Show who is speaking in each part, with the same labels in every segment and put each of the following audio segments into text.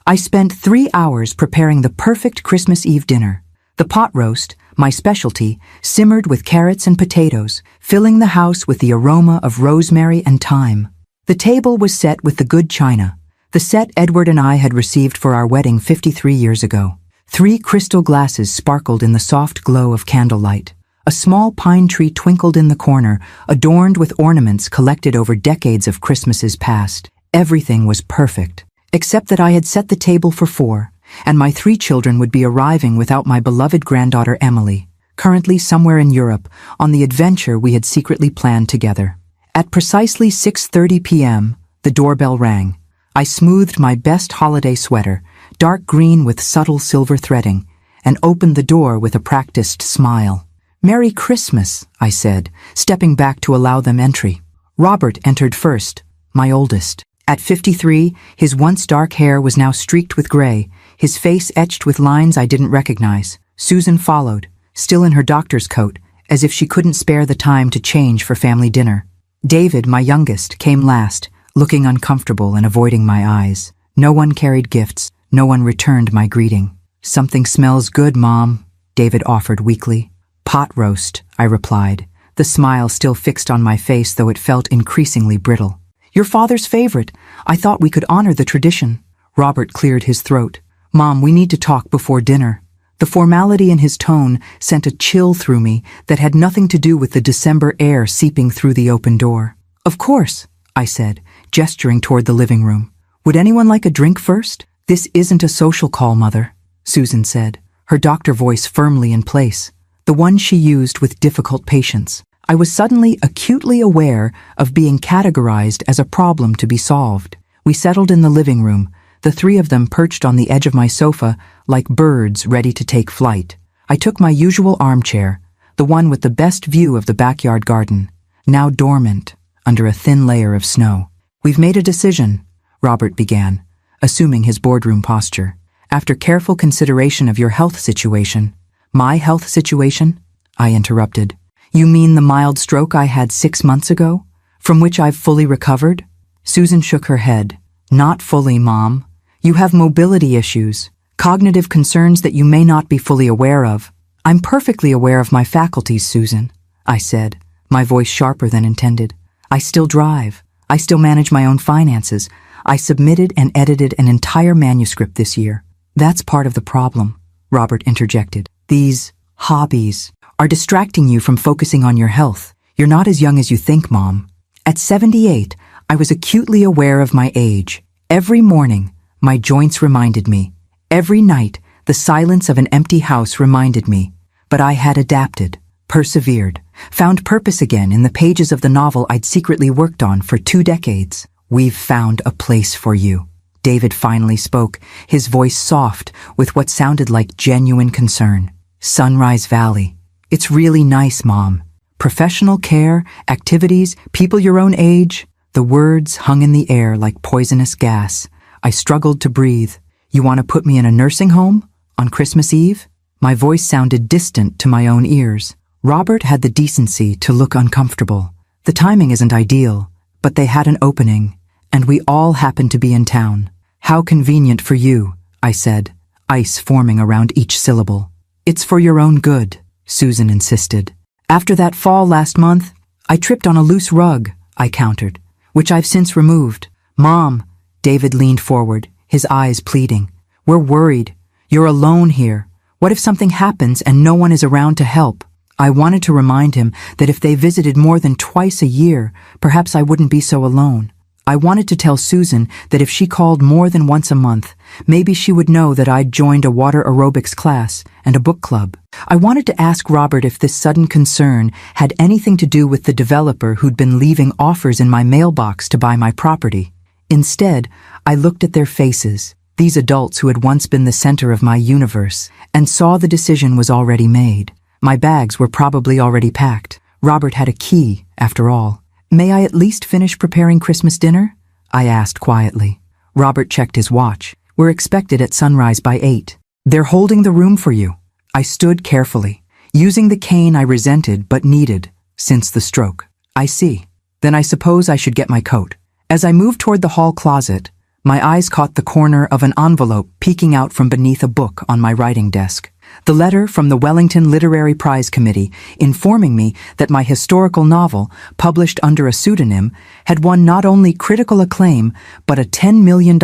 Speaker 1: I spent 3 hours preparing the perfect Christmas Eve dinner. The pot roast, my specialty, simmered with carrots and potatoes, filling the house with the aroma of rosemary and thyme. The table was set with the good china, the set Edward and I had received for our wedding 53 years ago. 3 crystal glasses sparkled in the soft glow of candlelight. A small pine tree twinkled in the corner, adorned with ornaments collected over decades of Christmases past. Everything was perfect, except that I had set the table for 4, and my 3 children would be arriving without my beloved granddaughter Emily, currently somewhere in Europe, on the adventure we had secretly planned together. At precisely 6:30 p.m., the doorbell rang. I smoothed my best holiday sweater, dark green with subtle silver threading, and opened the door with a practiced smile. "Merry Christmas," I said, stepping back to allow them entry. Robert entered first, my oldest. At 53, his once dark hair was now streaked with gray, his face etched with lines I didn't recognize. Susan followed, still in her doctor's coat, as if she couldn't spare the time to change for family dinner. David, my youngest, came last, looking uncomfortable and avoiding my eyes. No one carried gifts. No one returned my greeting. "Something smells good, Mom," David offered weakly. "Pot roast," I replied, the smile still fixed on my face though it felt increasingly brittle. "Your father's favorite. I thought we could honor the tradition." Robert cleared his throat. "Mom, we need to talk before dinner." The formality in his tone sent a chill through me that had nothing to do with the December air seeping through the open door. "Of course," I said, gesturing toward the living room. "Would anyone like a drink first?" "This isn't a social call, Mother," Susan said, her doctor voice firmly in place, the one she used with difficult patience. I was suddenly acutely aware of being categorized as a problem to be solved. We settled in the living room, the 3 of them perched on the edge of my sofa like birds ready to take flight. I took my usual armchair, the one with the best view of the backyard garden, now dormant under a thin layer of snow. "We've made a decision," Robert began, assuming his boardroom posture. "After careful consideration of your health situation." "My health situation?" I interrupted. "You mean the mild stroke I had 6 months ago, from which I've fully recovered?" Susan shook her head. "Not fully, Mom. You have mobility issues, cognitive concerns that you may not be fully aware of." "I'm perfectly aware of my faculties, Susan," I said, my voice sharper than intended. "I still drive. I still manage my own finances. I submitted and edited an entire manuscript this year." "That's part of the problem," Robert interjected. "These hobbies are distracting you from focusing on your health. You're not as young as you think, Mom." At 78, I was acutely aware of my age. Every morning, my joints reminded me. Every night, the silence of an empty house reminded me. But I had adapted, persevered, found purpose again in the pages of the novel I'd secretly worked on for 2 decades. "We've found a place for you," David finally spoke, his voice soft with what sounded like genuine concern. "Sunrise Valley. It's really nice, Mom. Professional care, activities, people your own age." The words hung in the air like poisonous gas. I struggled to breathe. "You want to put me in a nursing home? On Christmas Eve?" My voice sounded distant to my own ears. Robert had the decency to look uncomfortable. The timing isn't ideal, but they had an opening, and we all happened to be in town. "How convenient for you," I said, ice forming around each syllable. "It's for your own good," Susan insisted. "After that fall last month, I tripped on a loose rug," I countered, "which I've since removed." "Mom," David leaned forward, his eyes pleading. "We're worried. You're alone here. What if something happens and no one is around to help?" I wanted to remind him that if they visited more than twice a year, perhaps I wouldn't be so alone. I wanted to tell Susan that if she called more than once a month, maybe she would know that I'd joined a water aerobics class and a book club. I wanted to ask Robert if this sudden concern had anything to do with the developer who'd been leaving offers in my mailbox to buy my property. Instead, I looked at their faces, these adults who had once been the center of my universe, and saw the decision was already made. My bags were probably already packed. Robert had a key, after all. "May I at least finish preparing Christmas dinner?" I asked quietly. Robert checked his watch. "We're expected at sunrise by 8. They're holding the room for you." I stood carefully, using the cane I resented but needed since the stroke. "I see. Then I suppose I should get my coat." As I moved toward the hall closet, My eyes caught the corner of an envelope peeking out from beneath a book on my writing desk. The letter from the Wellington Literary Prize Committee informing me that my historical novel, published under a pseudonym, had won not only critical acclaim, but a $10 million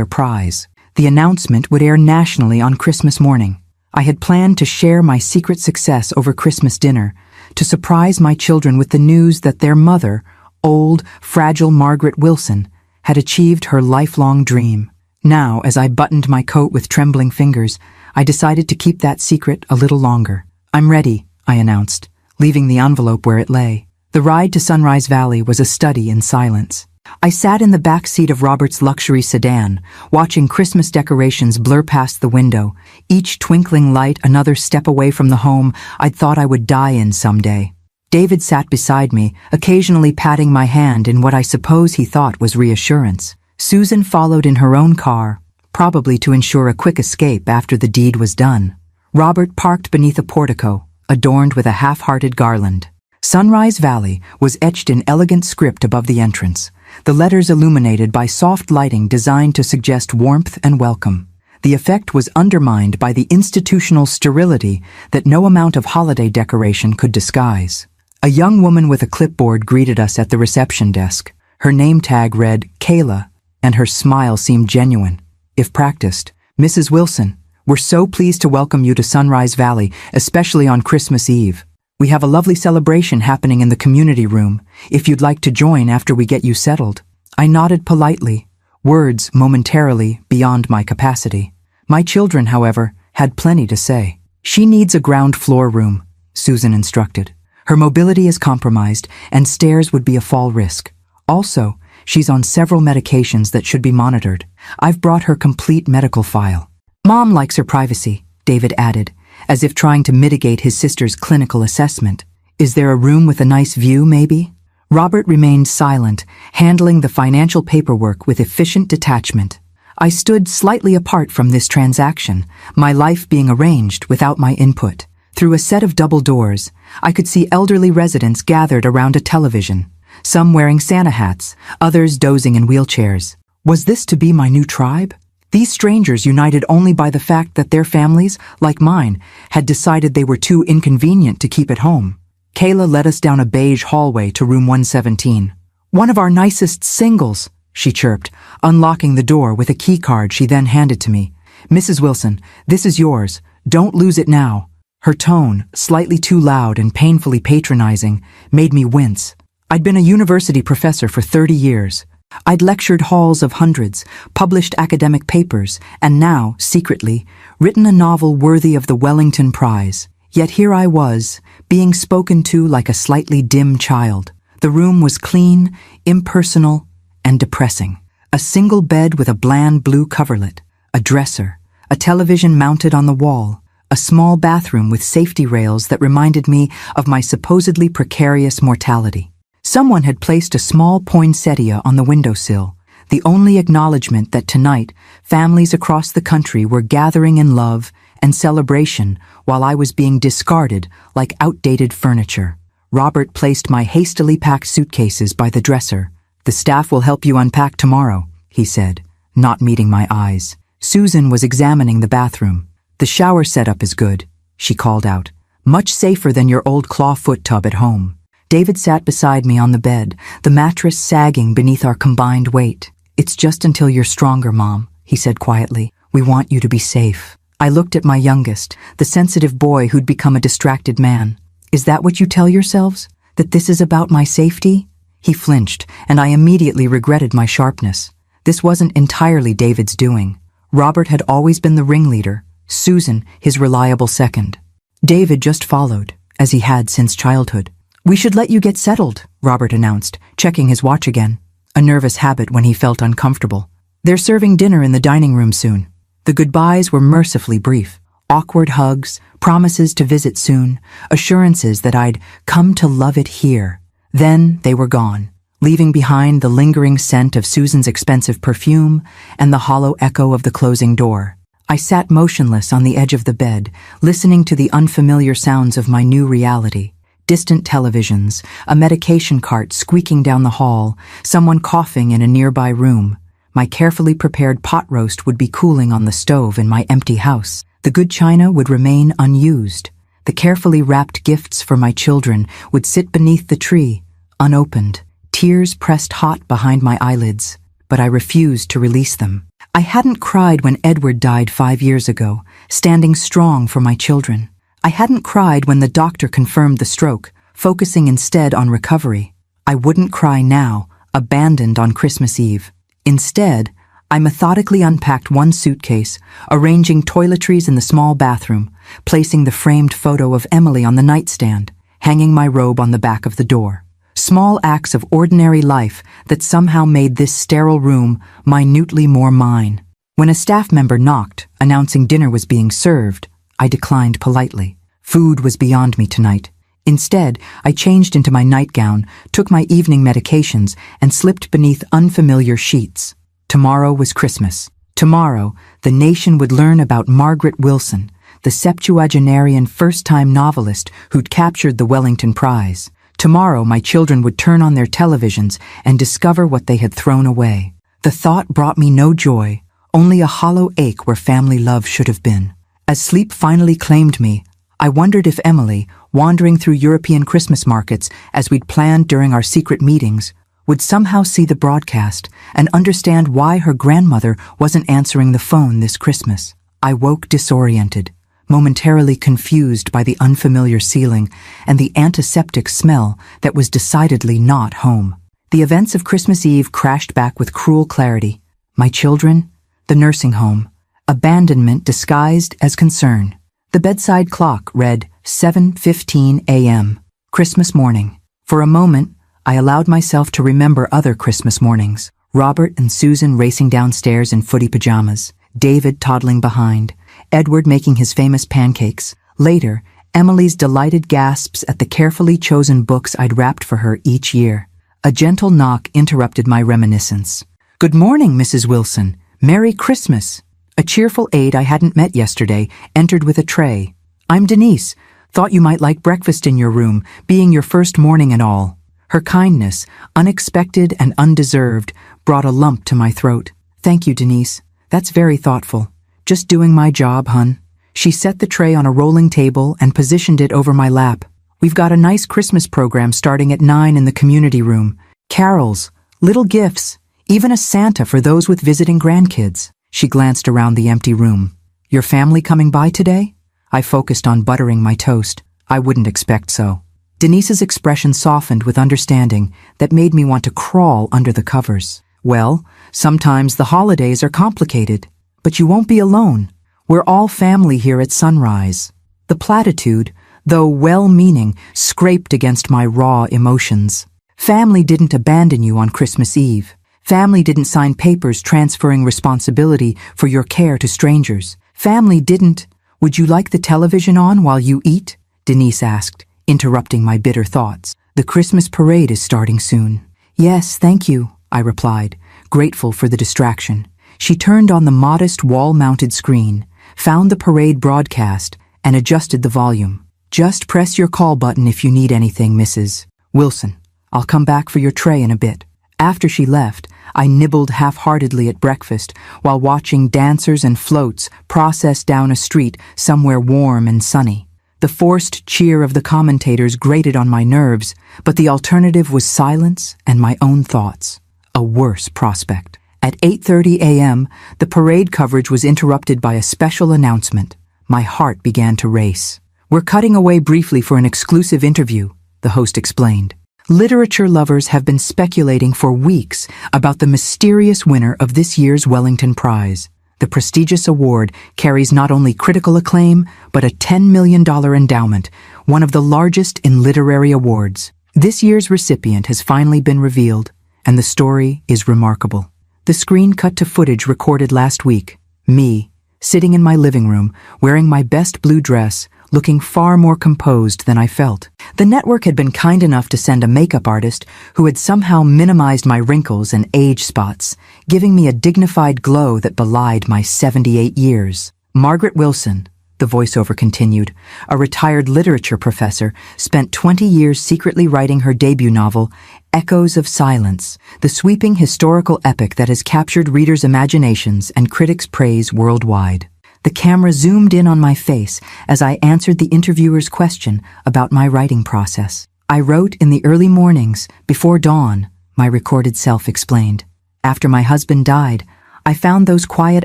Speaker 1: prize. The announcement would air nationally on Christmas morning. I had planned to share my secret success over Christmas dinner, to surprise my children with the news that their mother, old, fragile Margaret Wilson, had achieved her lifelong dream. Now, as I buttoned my coat with trembling fingers, I decided to keep that secret a little longer. "I'm ready," I announced, leaving the envelope where it lay. The ride to Sunrise Valley was a study in silence. I sat in the back seat of Robert's luxury sedan, watching Christmas decorations blur past the window, each twinkling light another step away from the home I'd thought I would die in someday. David sat beside me, occasionally patting my hand in what I suppose he thought was reassurance. Susan followed in her own car, probably to ensure a quick escape after the deed was done. Robert parked beneath a portico, adorned with a half-hearted garland. Sunrise Valley was etched in elegant script above the entrance, the letters illuminated by soft lighting designed to suggest warmth and welcome. The effect was undermined by the institutional sterility that no amount of holiday decoration could disguise. A young woman with a clipboard greeted us at the reception desk. Her name tag read Kayla, and her smile seemed genuine, if practiced. "Mrs. Wilson, we're so pleased to welcome you to Sunrise Valley, especially on Christmas Eve. We have a lovely celebration happening in the community room, if you'd like to join after we get you settled." I nodded politely, words momentarily beyond my capacity. My children, however, had plenty to say. "She needs a ground floor room," Susan instructed. "Her mobility is compromised, and stairs would be a fall risk. Also, she's on several medications that should be monitored. I've brought her complete medical file." "Mom likes her privacy," David added, as if trying to mitigate his sister's clinical assessment. "Is there a room with a nice view, maybe?" Robert remained silent, handling the financial paperwork with efficient detachment. I stood slightly apart from this transaction, my life being arranged without my input. Through a set of double doors, I could see elderly residents gathered around a television, some wearing Santa hats, others dozing in wheelchairs. Was this to be my new tribe? These strangers united only by the fact that their families, like mine, had decided they were too inconvenient to keep at home. Kayla led us down a beige hallway to room 117. "One of our nicest singles," she chirped, unlocking the door with a key card she then handed to me. "Mrs. Wilson, this is yours. Don't lose it now." Her tone, slightly too loud and painfully patronizing, made me wince. I'd been a university professor for 30 years. I'd lectured halls of hundreds, published academic papers, and now, secretly, written a novel worthy of the Wellington Prize. Yet here I was, being spoken to like a slightly dim child. The room was clean, impersonal, and depressing. A single bed with a bland blue coverlet, a dresser, a television mounted on the wall, a small bathroom with safety rails that reminded me of my supposedly precarious mortality. Someone had placed a small poinsettia on the windowsill, the only acknowledgement that tonight families across the country were gathering in love and celebration while I was being discarded like outdated furniture. Robert placed my hastily packed suitcases by the dresser. "The staff will help you unpack tomorrow," he said, not meeting my eyes. Susan was examining the bathroom. "The shower setup is good," she called out. "Much safer than your old clawfoot tub at home." David sat beside me on the bed, the mattress sagging beneath our combined weight. "It's just until you're stronger, Mom," he said quietly. "We want you to be safe." I looked at my youngest, the sensitive boy who'd become a distracted man. "Is that what you tell yourselves? That this is about my safety?" He flinched, and I immediately regretted my sharpness. This wasn't entirely David's doing. Robert had always been the ringleader, Susan his reliable second. David just followed, as he had since childhood. "We should let you get settled," Robert announced, checking his watch again, a nervous habit when he felt uncomfortable. "They're serving dinner in the dining room soon." The goodbyes were mercifully brief. Awkward hugs, promises to visit soon, assurances that I'd come to love it here. Then they were gone, leaving behind the lingering scent of Susan's expensive perfume and the hollow echo of the closing door. I sat motionless on the edge of the bed, listening to the unfamiliar sounds of my new reality. Distant televisions, a medication cart squeaking down the hall, someone coughing in a nearby room. My carefully prepared pot roast would be cooling on the stove in my empty house. The good china would remain unused. The carefully wrapped gifts for my children would sit beneath the tree, unopened. Tears pressed hot behind my eyelids, but I refused to release them. I hadn't cried when Edward died 5 years ago, standing strong for my children. I hadn't cried when the doctor confirmed the stroke, focusing instead on recovery. I wouldn't cry now, abandoned on Christmas Eve. Instead, I methodically unpacked one suitcase, arranging toiletries in the small bathroom, placing the framed photo of Emily on the nightstand, hanging my robe on the back of the door. Small acts of ordinary life that somehow made this sterile room minutely more mine. When a staff member knocked, announcing dinner was being served, I declined politely. Food was beyond me tonight. Instead, I changed into my nightgown, took my evening medications, and slipped beneath unfamiliar sheets. Tomorrow was Christmas. Tomorrow, the nation would learn about Margaret Wilson, the septuagenarian first-time novelist who'd captured the Wellington Prize. Tomorrow, my children would turn on their televisions and discover what they had thrown away. The thought brought me no joy, only a hollow ache where family love should have been. As sleep finally claimed me, I wondered if Emily, wandering through European Christmas markets as we'd planned during our secret meetings, would somehow see the broadcast and understand why her grandmother wasn't answering the phone this Christmas. I woke disoriented, momentarily confused by the unfamiliar ceiling and the antiseptic smell that was decidedly not home. The events of Christmas Eve crashed back with cruel clarity. My children, the nursing home, abandonment disguised as concern. The bedside clock read 7:15 a.m., Christmas morning. For a moment, I allowed myself to remember other Christmas mornings. Robert and Susan racing downstairs in footy pajamas, David toddling behind, Edward making his famous pancakes. Later, Emily's delighted gasps at the carefully chosen books I'd wrapped for her each year. A gentle knock interrupted my reminiscence. "Good morning, Mrs. Wilson. Merry Christmas." A cheerful aide I hadn't met yesterday entered with a tray. "I'm Denise. Thought you might like breakfast in your room, being your first morning and all." Her kindness, unexpected and undeserved, brought a lump to my throat. "Thank you, Denise. That's very thoughtful. Just doing my job, hun." She set the tray on a rolling table and positioned it over my lap. "We've got a nice Christmas program starting at 9 in the community room. Carols, little gifts, even a Santa for those with visiting grandkids." She glanced around the empty room. "Your family coming by today?" I focused on buttering my toast. I wouldn't expect so. Denise's expression softened with understanding that made me want to crawl under the covers. "Well, sometimes the holidays are complicated, but you won't be alone. We're all family here at sunrise." The platitude, though well-meaning, scraped against my raw emotions. Family didn't abandon you on Christmas Eve. Family didn't sign papers transferring responsibility for your care to strangers. Family didn't— "Would you like the television on while you eat?" Denise asked, interrupting my bitter thoughts. "The Christmas parade is starting soon." "Yes, thank you," I replied, grateful for the distraction. She turned on the modest wall-mounted screen, found the parade broadcast, and adjusted the volume. "Just press your call button if you need anything, Mrs. Wilson. I'll come back for your tray in a bit." After she left, I nibbled half-heartedly at breakfast while watching dancers and floats process down a street somewhere warm and sunny. The forced cheer of the commentators grated on my nerves, but the alternative was silence and my own thoughts. A worse prospect. At 8:30 a.m., the parade coverage was interrupted by a special announcement. My heart began to race. "We're cutting away briefly for an exclusive interview," the host explained. Literature lovers have been speculating for weeks about the mysterious winner of this year's Wellington Prize. The prestigious award carries not only critical acclaim, but a $10 million endowment, one of the largest in literary awards. This year's recipient has finally been revealed, and the story is remarkable. The screen cut to footage recorded last week. Me, sitting in my living room, wearing my best blue dress, looking far more composed than I felt. The network had been kind enough to send a makeup artist who had somehow minimized my wrinkles and age spots, giving me a dignified glow that belied my 78 years. Margaret Wilson, the voiceover continued, a retired literature professor, spent 20 years secretly writing her debut novel, Echoes of Silence, the sweeping historical epic that has captured readers' imaginations and critics' praise worldwide. The camera zoomed in on my face as I answered the interviewer's question about my writing process. I wrote in the early mornings, before dawn, my recorded self explained. After my husband died, I found those quiet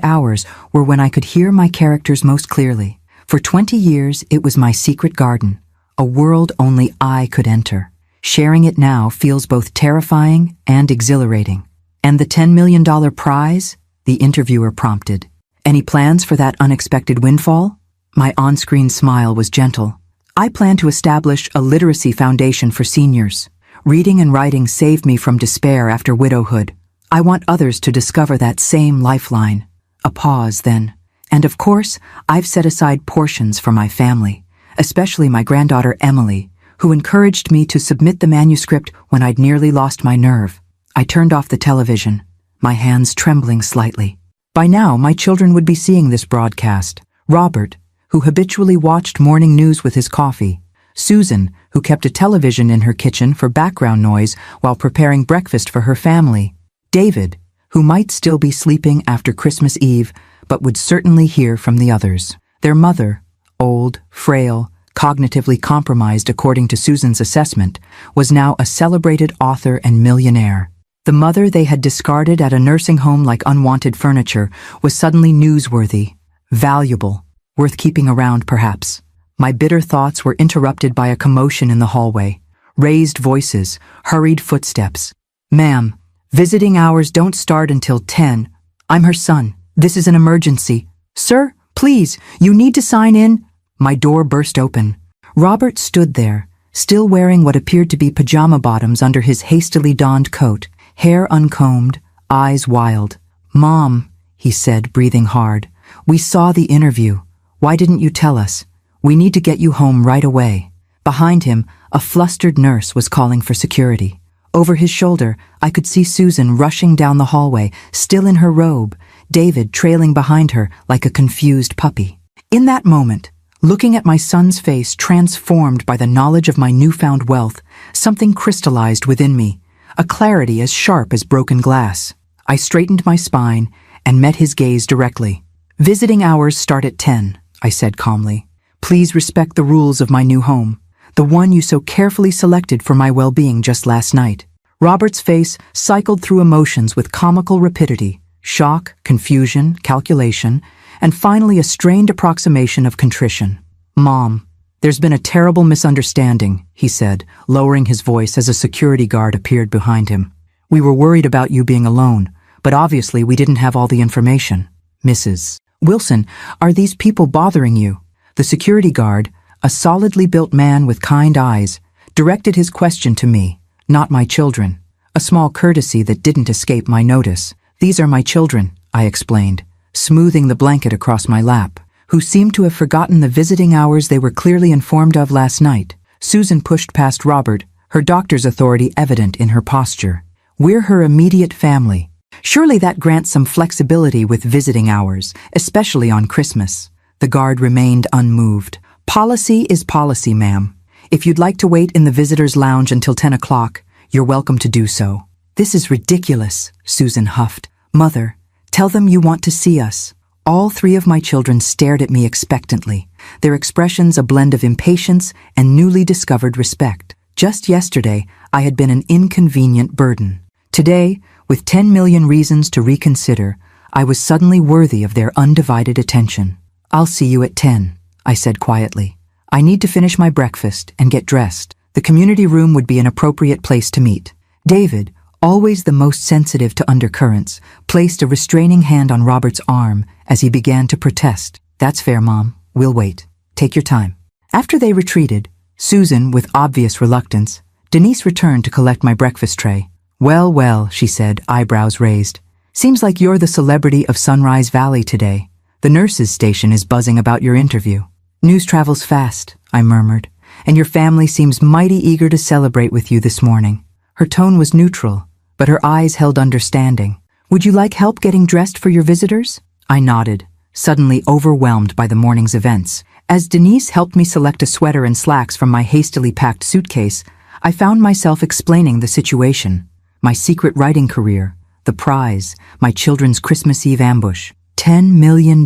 Speaker 1: hours were when I could hear my characters most clearly. For 20 years, it was my secret garden, a world only I could enter. Sharing it now feels both terrifying and exhilarating. And the $10 million prize? The interviewer prompted. Any plans for that unexpected windfall? My on-screen smile was gentle. I plan to establish a literacy foundation for seniors. Reading and writing saved me from despair after widowhood. I want others to discover that same lifeline. A pause, then. And of course, I've set aside portions for my family, especially my granddaughter Emily, who encouraged me to submit the manuscript when I'd nearly lost my nerve. I turned off the television, my hands trembling slightly. By now, my children would be seeing this broadcast. Robert, who habitually watched morning news with his coffee. Susan, who kept a television in her kitchen for background noise while preparing breakfast for her family. David, who might still be sleeping after Christmas Eve, but would certainly hear from the others. Their mother, old, frail, cognitively compromised according to Susan's assessment, was now a celebrated author and millionaire. The mother they had discarded at a nursing home like unwanted furniture was suddenly newsworthy, valuable, worth keeping around perhaps. My bitter thoughts were interrupted by a commotion in the hallway. Raised voices, hurried footsteps. "Ma'am, visiting hours don't start until 10. I'm her son. This is an emergency. Sir, please, you need to sign in." My door burst open. Robert stood there, still wearing what appeared to be pajama bottoms under his hastily donned coat, hair uncombed, eyes wild. "Mom," he said, breathing hard, "we saw the interview. Why didn't you tell us? We need to get you home right away." Behind him, a flustered nurse was calling for security. Over his shoulder, I could see Susan rushing down the hallway, still in her robe, David trailing behind her like a confused puppy. In that moment, looking at my son's face transformed by the knowledge of my newfound wealth, something crystallized within me, a clarity as sharp as broken glass. I straightened my spine and met his gaze directly. "Visiting hours start at 10, I said calmly. "Please respect the rules of my new home, the one you so carefully selected for my well-being just last night." Robert's face cycled through emotions with comical rapidity, shock, confusion, calculation, and finally a strained approximation of contrition. "Mom, there's been a terrible misunderstanding," he said, lowering his voice as a security guard appeared behind him. "We were worried about you being alone, but obviously we didn't have all the information. Mrs. Wilson, are these people bothering you?" The security guard, a solidly built man with kind eyes, directed his question to me, not my children, a small courtesy that didn't escape my notice. "These are my children," I explained, smoothing the blanket across my lap, who seemed to have forgotten the visiting hours they were clearly informed of last night. Susan pushed past Robert, her doctor's authority evident in her posture. "We're her immediate family. Surely that grants some flexibility with visiting hours, especially on Christmas." The guard remained unmoved. "Policy is policy, ma'am. If you'd like to wait in the visitor's lounge until 10 o'clock, you're welcome to do so." "This is ridiculous," Susan huffed. "Mother, tell them you want to see us." All three of my children stared at me expectantly, their expressions a blend of impatience and newly discovered respect. Just yesterday, I had been an inconvenient burden. Today, with 10 million reasons to reconsider, I was suddenly worthy of their undivided attention. "I'll see you at 10, I said quietly. "I need to finish my breakfast and get dressed. The community room would be an appropriate place to meet." David, always the most sensitive to undercurrents, placed a restraining hand on Robert's arm as he began to protest. "That's fair, Mom. We'll wait. Take your time." After they retreated, Susan with obvious reluctance, Denise returned to collect my breakfast tray. "Well, well," she said, eyebrows raised. "Seems like you're the celebrity of Sunrise Valley today. The nurses' station is buzzing about your interview." "News travels fast," I murmured, "and your family seems mighty eager to celebrate with you this morning." Her tone was neutral, but her eyes held understanding. "Would you like help getting dressed for your visitors?" I nodded, suddenly overwhelmed by the morning's events. As Denise helped me select a sweater and slacks from my hastily packed suitcase, I found myself explaining the situation, my secret writing career, the prize, my children's Christmas Eve ambush. $10 million,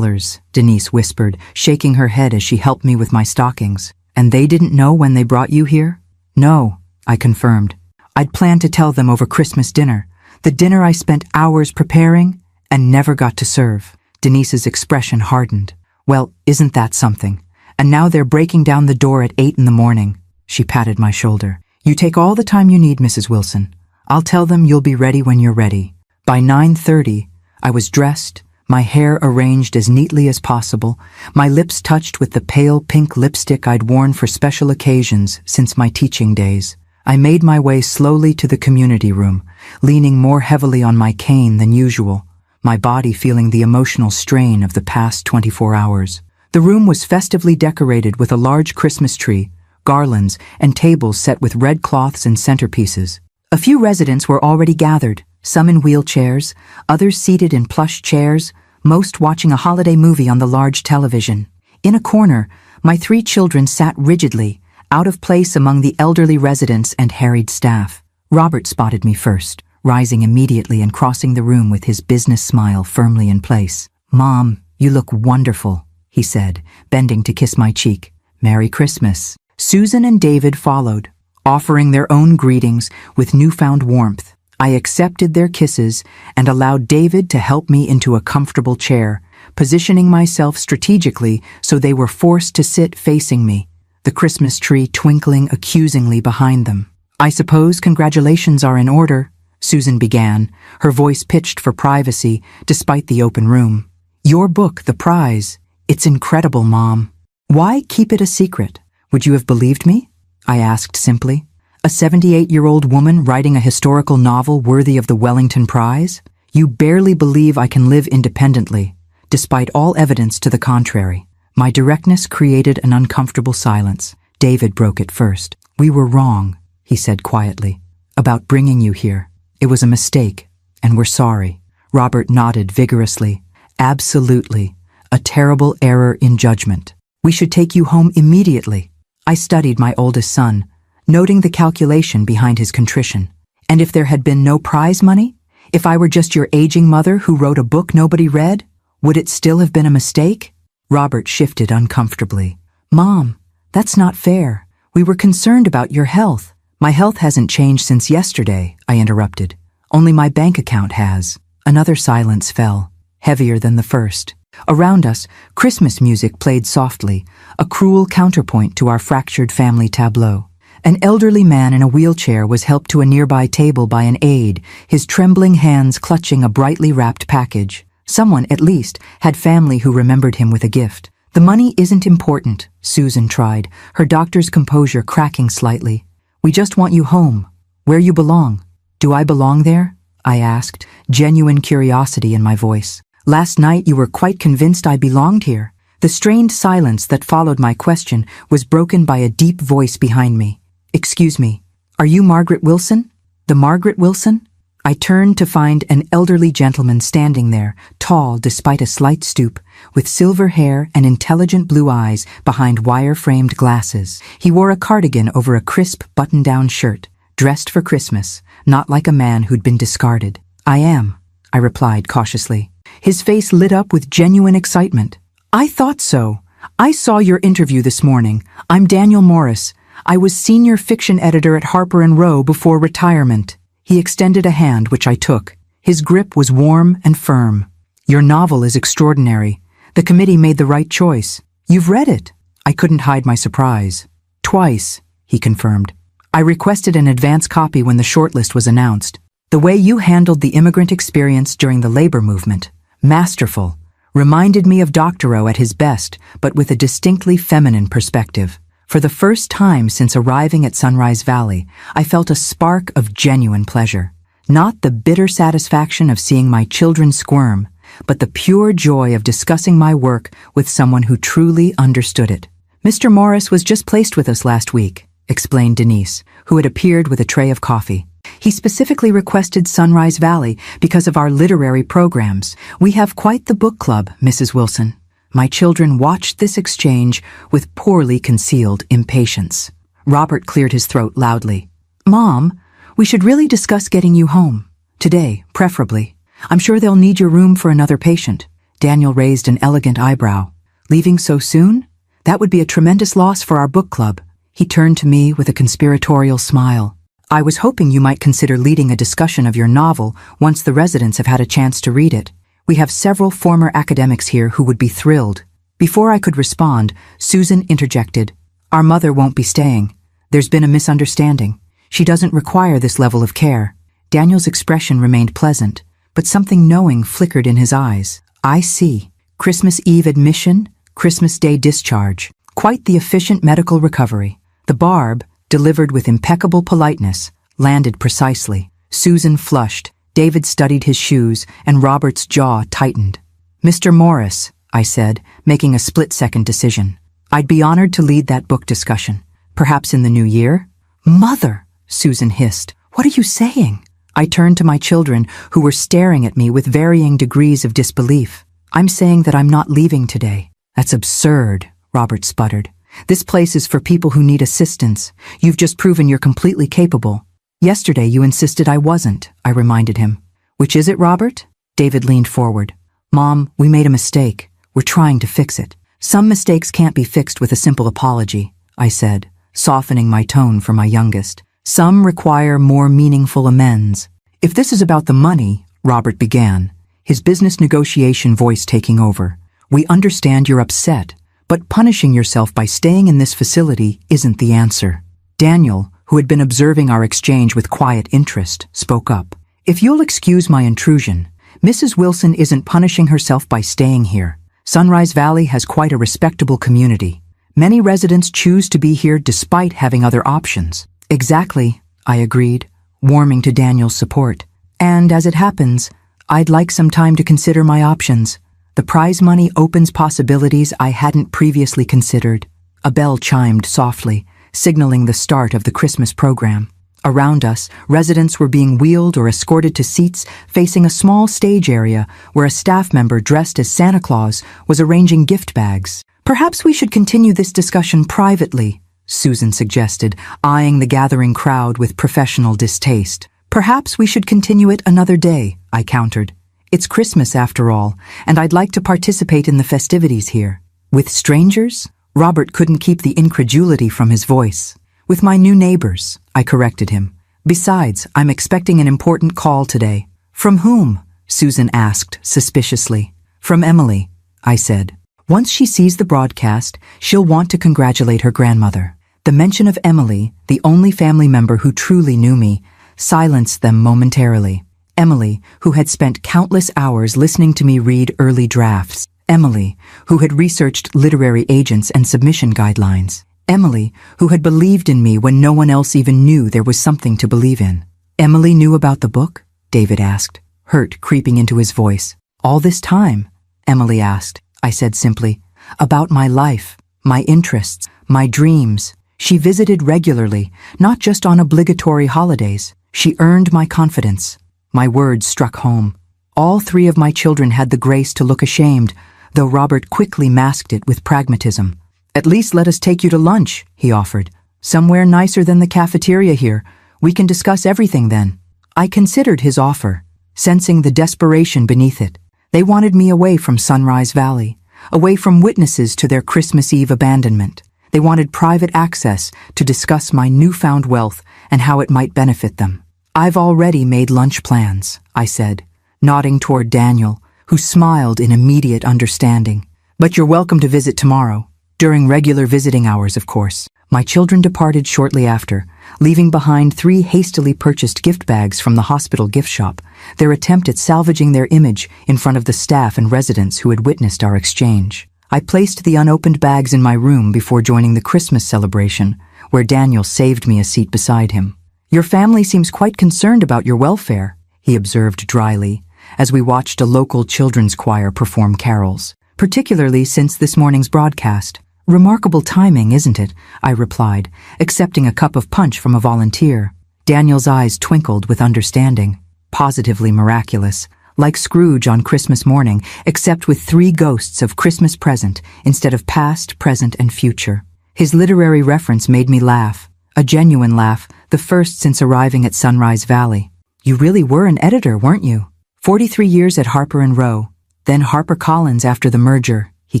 Speaker 1: Denise whispered, shaking her head as she helped me with my stockings. And they didn't know when they brought you here? No, I confirmed. I'd planned to tell them over Christmas dinner, the dinner I spent hours preparing and never got to serve. Denise's expression hardened. Well, isn't that something? And now they're breaking down the door at 8 in the morning. She patted my shoulder. You take all the time you need, Mrs. Wilson. I'll tell them you'll be ready when you're ready. By 9:30, I was dressed, my hair arranged as neatly as possible, my lips touched with the pale pink lipstick I'd worn for special occasions since my teaching days. I made my way slowly to the community room, leaning more heavily on my cane than usual, my body feeling the emotional strain of the past 24 hours. The room was festively decorated with a large Christmas tree, garlands, and tables set with red cloths and centerpieces. A few residents were already gathered, some in wheelchairs, others seated in plush chairs, most watching a holiday movie on the large television. In a corner, my 3 children sat rigidly, out of place among the elderly residents and harried staff. Robert spotted me first, rising immediately and crossing the room with his business smile firmly in place. "Mom, you look wonderful," he said, bending to kiss my cheek. "Merry Christmas." Susan and David followed, offering their own greetings with newfound warmth. I accepted their kisses and allowed David to help me into a comfortable chair, positioning myself strategically so they were forced to sit facing me, the Christmas tree twinkling accusingly behind them. "I suppose congratulations are in order," Susan began, her voice pitched for privacy despite the open room. "Your book, The Prize. It's incredible, Mom." "Why keep it a secret? Would you have believed me?" I asked simply. "A 78-year-old woman writing a historical novel worthy of the Wellington Prize? You barely believe I can live independently, despite all evidence to the contrary." My directness created an uncomfortable silence. David broke it first. "We were wrong," he said quietly, "about bringing you here. It was a mistake, and we're sorry." Robert nodded vigorously. "Absolutely. A terrible error in judgment. We should take you home immediately." I studied my oldest son, noting the calculation behind his contrition. And if there had been no prize money? If I were just your aging mother who wrote a book nobody read? Would it still have been a mistake? Robert shifted uncomfortably. "Mom, that's not fair. We were concerned about your health." "My health hasn't changed since yesterday," I interrupted. "Only my bank account has." Another silence fell, heavier than the first. Around us, Christmas music played softly, a cruel counterpoint to our fractured family tableau. An elderly man in a wheelchair was helped to a nearby table by an aide, his trembling hands clutching a brightly wrapped package. Someone, at least, had family who remembered him with a gift. "The money isn't important," Susan tried, her doctor's composure cracking slightly. "We just want you home, where you belong." "Do I belong there?" I asked, genuine curiosity in my voice. "Last night you were quite convinced I belonged here." The strained silence that followed my question was broken by a deep voice behind me. "Excuse me, are you Margaret Wilson? The Margaret Wilson?" I turned to find an elderly gentleman standing there, tall despite a slight stoop, with silver hair and intelligent blue eyes behind wire-framed glasses. He wore a cardigan over a crisp button-down shirt, dressed for Christmas, not like a man who'd been discarded. "I am," I replied cautiously. His face lit up with genuine excitement. "I thought so. I saw your interview this morning. I'm Daniel Morris. I was senior fiction editor at Harper & Row before retirement." He extended a hand, which I took. His grip was warm and firm. "Your novel is extraordinary. The committee made the right choice." "You've read it?" I couldn't hide my surprise. "Twice," he confirmed. "I requested an advance copy when the shortlist was announced. The way you handled the immigrant experience during the labor movement, masterful, reminded me of Doctorow at his best, but with a distinctly feminine perspective. For the first time since arriving at Sunrise Valley, I felt a spark of genuine pleasure. Not the bitter satisfaction of seeing my children squirm, but the pure joy of discussing my work with someone who truly understood it. "Mr. Morris was just placed with us last week," explained Denise, who had appeared with a tray of coffee. "He specifically requested Sunrise Valley because of our literary programs. We have quite the book club, Mrs. Wilson." My children watched this exchange with poorly concealed impatience. Robert cleared his throat loudly. Mom, we should really discuss getting you home. Today, preferably. I'm sure they'll need your room for another patient. Daniel raised an elegant eyebrow. Leaving so soon? That would be a tremendous loss for our book club. He turned to me with a conspiratorial smile. I was hoping you might consider leading a discussion of your novel once the residents have had a chance to read it. We have several former academics here who would be thrilled. Before I could respond, Susan interjected. Our mother won't be staying. There's been a misunderstanding. She doesn't require this level of care. Daniel's expression remained pleasant, but something knowing flickered in his eyes. I see. Christmas Eve admission, Christmas Day discharge. Quite the efficient medical recovery. The barb, delivered with impeccable politeness, landed precisely. Susan flushed, David studied his shoes, and Robert's jaw tightened. Mr. Morris, I said, making a split-second decision. I'd be honored to lead that book discussion. Perhaps in the new year? Mother, Susan hissed. What are you saying? I turned to my children, who were staring at me with varying degrees of disbelief. I'm saying that I'm not leaving today. That's absurd, Robert sputtered. This place is for people who need assistance. You've just proven you're completely capable. Yesterday you insisted I wasn't, I reminded him. Which is it, Robert? David leaned forward. Mom, we made a mistake. We're trying to fix it. Some mistakes can't be fixed with a simple apology, I said, softening my tone for my youngest. Some require more meaningful amends. If this is about the money, Robert began, his business negotiation voice taking over. We understand you're upset, but punishing yourself by staying in this facility isn't the answer. Daniel, who had been observing our exchange with quiet interest, spoke up. If you'll excuse my intrusion, Mrs. Wilson isn't punishing herself by staying here. Sunrise Valley has quite a respectable community. Many residents choose to be here despite having other options. Exactly, I agreed, warming to Daniel's support. And as it happens, I'd like some time to consider my options. The prize money opens possibilities I hadn't previously considered. A bell chimed softly, signaling the start of the Christmas program. Around us, residents were being wheeled or escorted to seats facing a small stage area where a staff member dressed as Santa Claus was arranging gift bags. Perhaps we should continue this discussion privately, Susan suggested, eyeing the gathering crowd with professional distaste. Perhaps we should continue it another day, I countered. It's Christmas after all, and I'd like to participate in the festivities here. With strangers? Robert couldn't keep the incredulity from his voice. With my new neighbors, I corrected him. Besides, I'm expecting an important call today. From whom? Susan asked suspiciously. From Emily, I said. Once she sees the broadcast, she'll want to congratulate her grandmother. The mention of Emily, the only family member who truly knew me, silenced them momentarily. Emily, who had spent countless hours listening to me read early drafts. Emily, who had researched literary agents and submission guidelines. Emily, who had believed in me when no one else even knew there was something to believe in. Emily knew about the book? David asked, hurt creeping into his voice. All this time? Emily asked. I said simply, about my life, my interests, my dreams. She visited regularly, not just on obligatory holidays. She earned my confidence. My words struck home. All three of my children had the grace to look ashamed, though Robert quickly masked it with pragmatism. At least let us take you to lunch, he offered. Somewhere nicer than the cafeteria here. We can discuss everything then. I considered his offer, sensing the desperation beneath it. They wanted me away from Sunrise Valley, away from witnesses to their Christmas Eve abandonment. They wanted private access to discuss my newfound wealth and how it might benefit them. I've already made lunch plans, I said, nodding toward Daniel, who smiled in immediate understanding. But you're welcome to visit tomorrow, during regular visiting hours, of course. My children departed shortly after, leaving behind 3 hastily purchased gift bags from the hospital gift shop, their attempt at salvaging their image in front of the staff and residents who had witnessed our exchange. I placed the unopened bags in my room before joining the Christmas celebration, where Daniel saved me a seat beside him. Your family seems quite concerned about your welfare, he observed dryly, as we watched a local children's choir perform carols, particularly since this morning's broadcast. Remarkable timing, isn't it? I replied, accepting a cup of punch from a volunteer. Daniel's eyes twinkled with understanding. Positively miraculous, like Scrooge on Christmas morning, except with 3 ghosts of Christmas present instead of past, present, and future. His literary reference made me laugh. A genuine laugh, the first since arriving at Sunrise Valley. You really were an editor, weren't you? 43 years at Harper & Row, then HarperCollins after the merger, he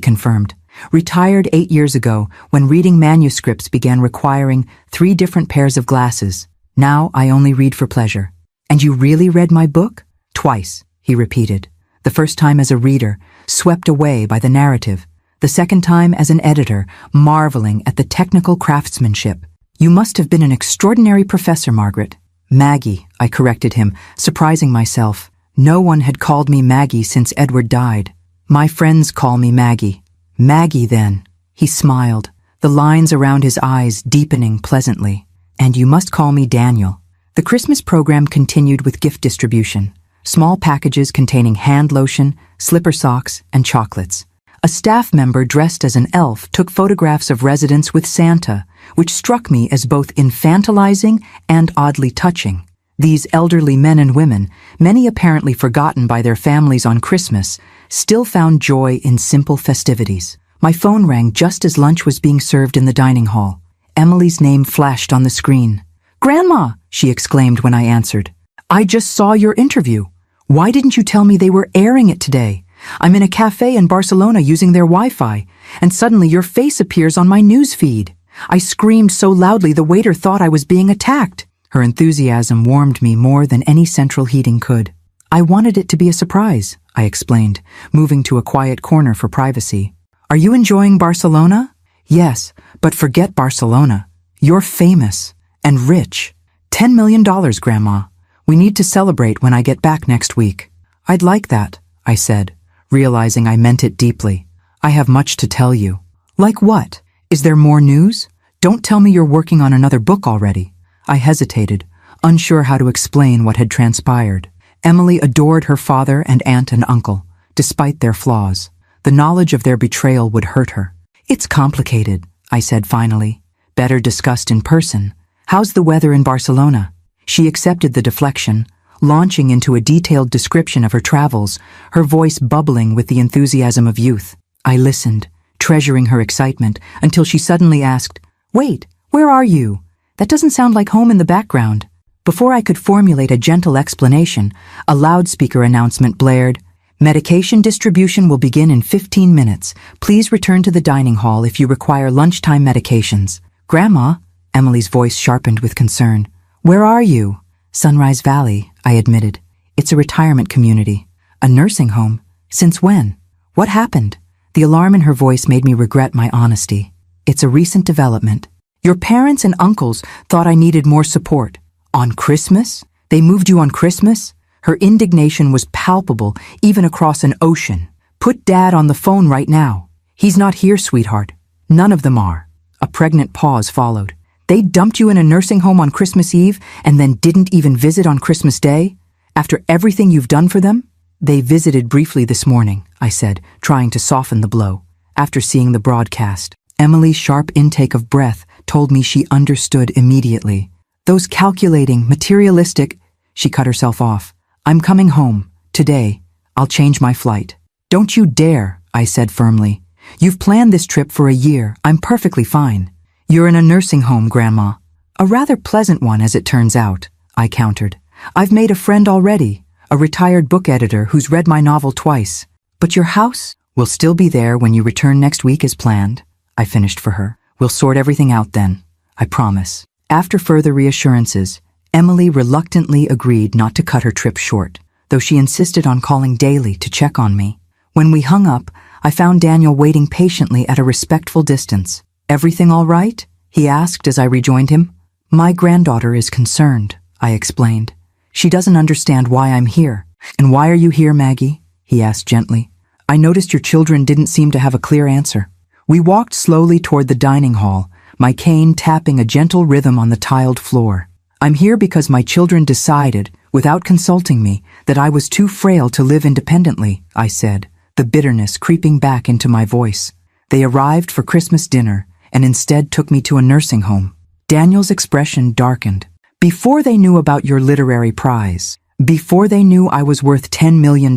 Speaker 1: confirmed. Retired 8 years ago when reading manuscripts began requiring 3 different pairs of glasses. Now I only read for pleasure. And you really read my book? Twice, he repeated. The first time as a reader, swept away by the narrative. The second time as an editor, marveling at the technical craftsmanship. You must have been an extraordinary professor, Margaret. Maggie, I corrected him, surprising myself. No one had called me Maggie since Edward died. My friends call me Maggie. Maggie, then. He smiled, the lines around his eyes deepening pleasantly. And you must call me Daniel. The Christmas program continued with gift distribution. Small packages containing hand lotion, slipper socks, and chocolates. A staff member dressed as an elf took photographs of residents with Santa, which struck me as both infantilizing and oddly touching. These elderly men and women, many apparently forgotten by their families on Christmas, still found joy in simple festivities. My phone rang just as lunch was being served in the dining hall. Emily's name flashed on the screen. "Grandma!" she exclaimed when I answered. "I just saw your interview. Why didn't you tell me they were airing it today? I'm in a cafe in Barcelona using their Wi-Fi, and suddenly your face appears on my news feed." I screamed so loudly the waiter thought I was being attacked. Her enthusiasm warmed me more than any central heating could. "I wanted it to be a surprise," I explained, moving to a quiet corner for privacy. "Are you enjoying Barcelona?" "Yes, but forget Barcelona. You're famous and rich. $10 million, Grandma. We need to celebrate when I get back next week." "I'd like that," I said, realizing I meant it deeply. "I have much to tell you." "Like what? Is there more news? Don't tell me you're working on another book already." I hesitated, unsure how to explain what had transpired. Emily adored her father and aunt and uncle, despite their flaws. The knowledge of their betrayal would hurt her. "It's complicated," I said finally. "Better discussed in person. How's the weather in Barcelona?" She accepted the deflection, launching into a detailed description of her travels, her voice bubbling with the enthusiasm of youth. I listened, treasuring her excitement, until she suddenly asked, "Wait, where are you? That doesn't sound like home in the background." Before I could formulate a gentle explanation, a loudspeaker announcement blared, "Medication distribution will begin in 15 minutes. Please return to the dining hall if you require lunchtime medications." "Grandma," Emily's voice sharpened with concern. "Where are you?" "Sunrise Valley," I admitted. "It's a retirement community." "A nursing home? Since when? What happened?" The alarm in her voice made me regret my honesty. "It's a recent development. Your parents and uncles thought I needed more support. On Christmas? They moved you on Christmas?" Her indignation was palpable, even across an ocean. "Put Dad on the phone right now." "He's not here, sweetheart." "None of them are." A pregnant pause followed. "They dumped you in a nursing home on Christmas Eve and then didn't even visit on Christmas Day? After everything you've done for them?" "They visited briefly this morning," I said, trying to soften the blow. "After seeing the broadcast." Emily's sharp intake of breath told me she understood immediately. "Those calculating, materialistic—" She cut herself off. "I'm coming home. Today. I'll change my flight." "Don't you dare," I said firmly. "You've planned this trip for a year. I'm perfectly fine." "You're in a nursing home, Grandma." "A rather pleasant one, as it turns out," I countered. "I've made a friend already, a retired book editor who's read my novel twice." "But your house will still be there when you return next week as planned," I finished for her. "We'll sort everything out then. I promise." After further reassurances, Emily reluctantly agreed not to cut her trip short, though she insisted on calling daily to check on me. When we hung up, I found Daniel waiting patiently at a respectful distance. "Everything all right?" he asked as I rejoined him. "My granddaughter is concerned," I explained. "She doesn't understand why I'm here." "And why are you here, Maggie?" he asked gently. I noticed your children didn't seem to have a clear answer. We walked slowly toward the dining hall, my cane tapping a gentle rhythm on the tiled floor. "I'm here because my children decided, without consulting me, that I was too frail to live independently," I said, the bitterness creeping back into my voice. "They arrived for Christmas dinner and instead took me to a nursing home." Daniel's expression darkened. "Before they knew about your literary prize. Before they knew I was worth $10 million,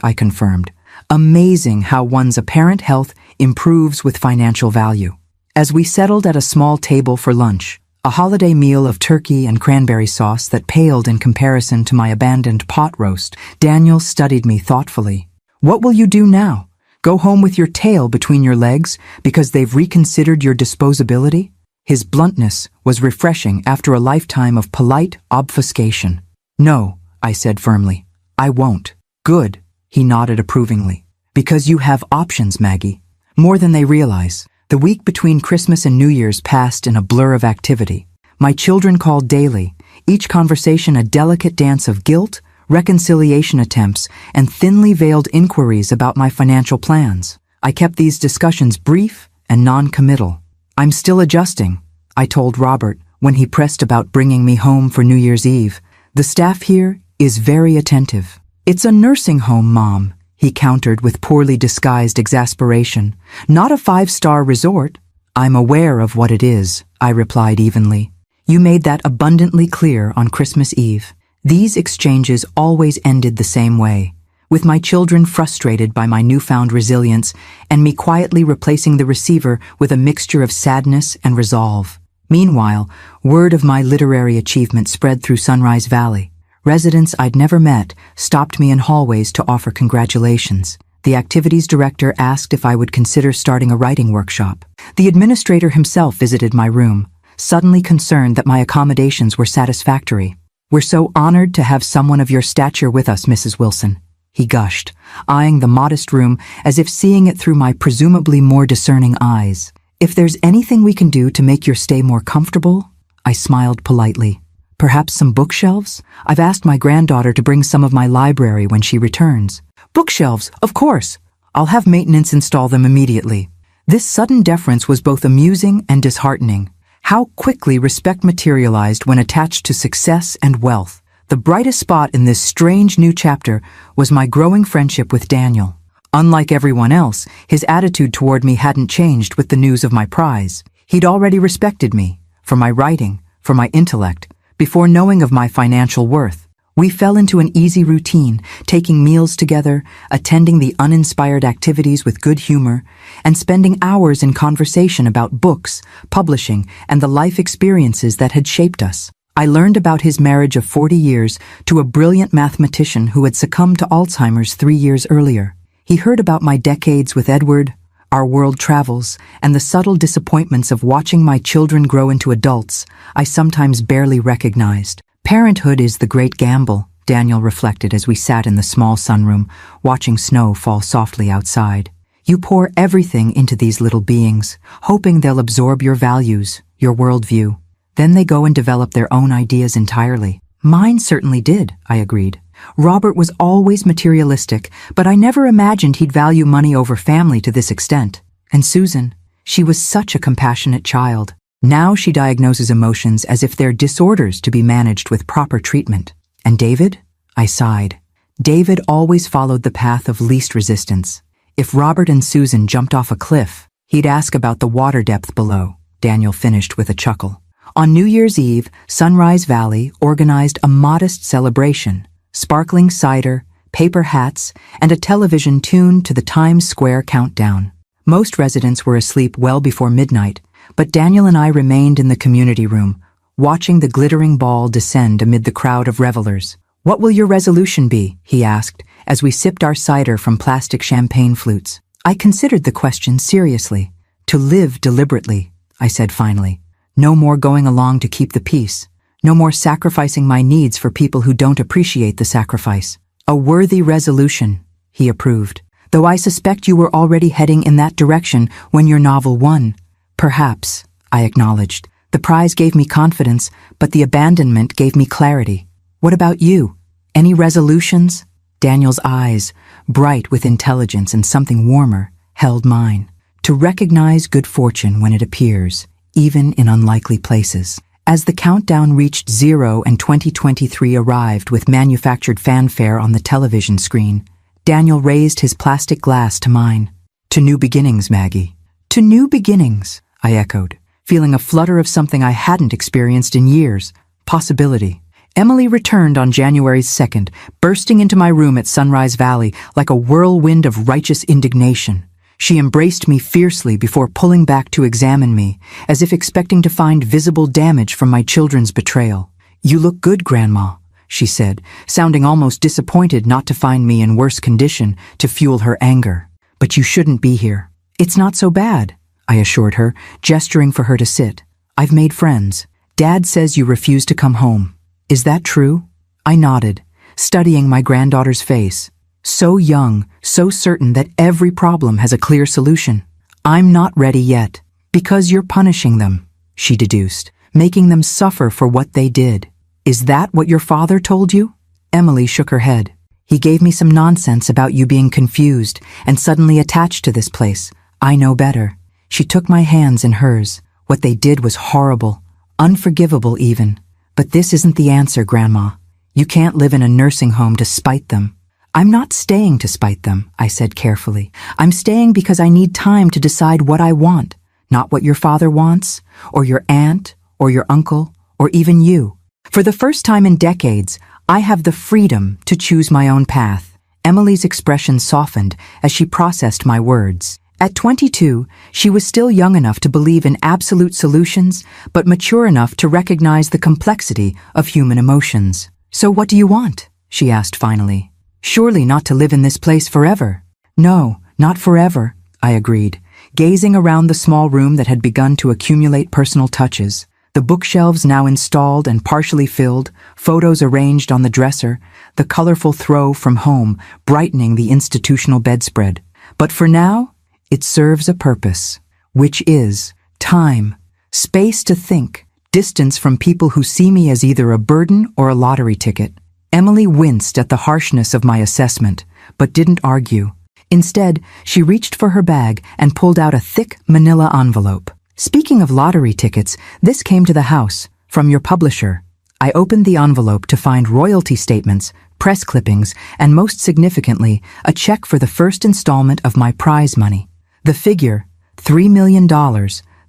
Speaker 1: I confirmed. Amazing how one's apparent health improves with financial value. As we settled at a small table for lunch, a holiday meal of turkey and cranberry sauce that paled in comparison to my abandoned pot roast. Daniel studied me thoughtfully. What will you do now? Go home with your tail between your legs because they've reconsidered your disposability? His bluntness was refreshing after a lifetime of polite obfuscation. No, I said firmly. I won't. Good, he nodded approvingly. Because you have options, Maggie. More than they realize. The week between Christmas and New Year's passed in a blur of activity. My children called daily, each conversation a delicate dance of guilt, reconciliation attempts, and thinly veiled inquiries about my financial plans. I kept these discussions brief and non-committal. I'm still adjusting, I told Robert when he pressed about bringing me home for New Year's Eve. The staff here is very attentive. It's a nursing home, Mom, he countered with poorly disguised exasperation. Not a 5-star resort. I'm aware of what it is, I replied evenly. You made that abundantly clear on Christmas Eve. These exchanges always ended the same way, with my children frustrated by my newfound resilience and me quietly replacing the receiver with a mixture of sadness and resolve. Meanwhile, word of my literary achievement spread through Sunrise Valley. Residents I'd never met stopped me in hallways to offer congratulations. The activities director asked if I would consider starting a writing workshop. The administrator himself visited my room, suddenly concerned that my accommodations were satisfactory. We're so honored to have someone of your stature with us, Mrs. Wilson, he gushed, eyeing the modest room as if seeing it through my presumably more discerning eyes. If there's anything we can do to make your stay more comfortable, I smiled politely. Perhaps some bookshelves? I've asked my granddaughter to bring some of my library when she returns. Bookshelves, of course. I'll have maintenance install them immediately. This sudden deference was both amusing and disheartening. How quickly respect materialized when attached to success and wealth. The brightest spot in this strange new chapter was my growing friendship with Daniel. Unlike everyone else, his attitude toward me hadn't changed with the news of my prize. He'd already respected me, for my writing, for my intellect, before knowing of my financial worth. We fell into an easy routine, taking meals together, attending the uninspired activities with good humor, and spending hours in conversation about books, publishing, and the life experiences that had shaped us. I learned about his marriage of 40 years to a brilliant mathematician who had succumbed to Alzheimer's 3 years earlier. He heard about my decades with Edward, our world travels, and the subtle disappointments of watching my children grow into adults I sometimes barely recognized. Parenthood is the great gamble, Daniel reflected as we sat in the small sunroom, watching snow fall softly outside. You pour everything into these little beings, hoping they'll absorb your values, your worldview. Then they go and develop their own ideas entirely. Mine certainly did, I agreed. Robert was always materialistic, but I never imagined he'd value money over family to this extent. And Susan, she was such a compassionate child. Now she diagnoses emotions as if they're disorders to be managed with proper treatment. And David? I sighed. David always followed the path of least resistance. If Robert and Susan jumped off a cliff, he'd ask about the water depth below, Daniel finished with a chuckle. On New Year's Eve, Sunrise Valley organized a modest celebration. Sparkling cider, paper hats, and a television tuned to the Times Square countdown. Most residents were asleep well before midnight, but Daniel and I remained in the community room, watching the glittering ball descend amid the crowd of revelers. What will your resolution be? He asked, as we sipped our cider from plastic champagne flutes. I considered the question seriously. To live deliberately, I said finally. No more going along to keep the peace. No more sacrificing my needs for people who don't appreciate the sacrifice. A worthy resolution, he approved. Though I suspect you were already heading in that direction when your novel won. Perhaps, I acknowledged. The prize gave me confidence, but the abandonment gave me clarity. What about you? Any resolutions? Daniel's eyes, bright with intelligence and something warmer, held mine. To recognize good fortune when it appears, even in unlikely places. As the countdown reached 0 and 2023 arrived with manufactured fanfare on the television screen, Daniel raised his plastic glass to mine. To new beginnings, Maggie. To new beginnings, I echoed, feeling a flutter of something I hadn't experienced in years. Possibility. Emily returned on January 2nd, bursting into my room at Sunrise Valley like a whirlwind of righteous indignation. She embraced me fiercely before pulling back to examine me, as if expecting to find visible damage from my children's betrayal. "You look good, Grandma," she said, sounding almost disappointed not to find me in worse condition to fuel her anger. "But you shouldn't be here." "It's not so bad," I assured her, gesturing for her to sit. "I've made friends. Dad says you refuse to come home. Is that true?" I nodded, studying my granddaughter's face. So young, so certain that every problem has a clear solution. "I'm not ready yet. Because you're punishing them," she deduced, "making them suffer for what they did." "Is that what your father told you?" Emily shook her head. "He gave me some nonsense about you being confused and suddenly attached to this place. I know better." She took my hands in hers. "What they did was horrible, unforgivable even. But this isn't the answer, Grandma. You can't live in a nursing home to spite them." "I'm not staying to spite them," I said carefully. "I'm staying because I need time to decide what I want, not what your father wants, or your aunt, or your uncle, or even you. For the first time in decades, I have the freedom to choose my own path." Emily's expression softened as she processed my words. At 22, she was still young enough to believe in absolute solutions, but mature enough to recognize the complexity of human emotions. "So what do you want?" she asked finally. "Surely not to live in this place forever." "No, not forever," I agreed, gazing around the small room that had begun to accumulate personal touches. The bookshelves now installed and partially filled, photos arranged on the dresser, the colorful throw from home brightening the institutional bedspread. "But for now, it serves a purpose, which is time, space to think, distance from people who see me as either a burden or a lottery ticket." Emily winced at the harshness of my assessment, but didn't argue. Instead, she reached for her bag and pulled out a thick manila envelope. "Speaking of lottery tickets, this came to the house, from your publisher." I opened the envelope to find royalty statements, press clippings, and most significantly, a check for the first installment of my prize money. The figure, $3 million,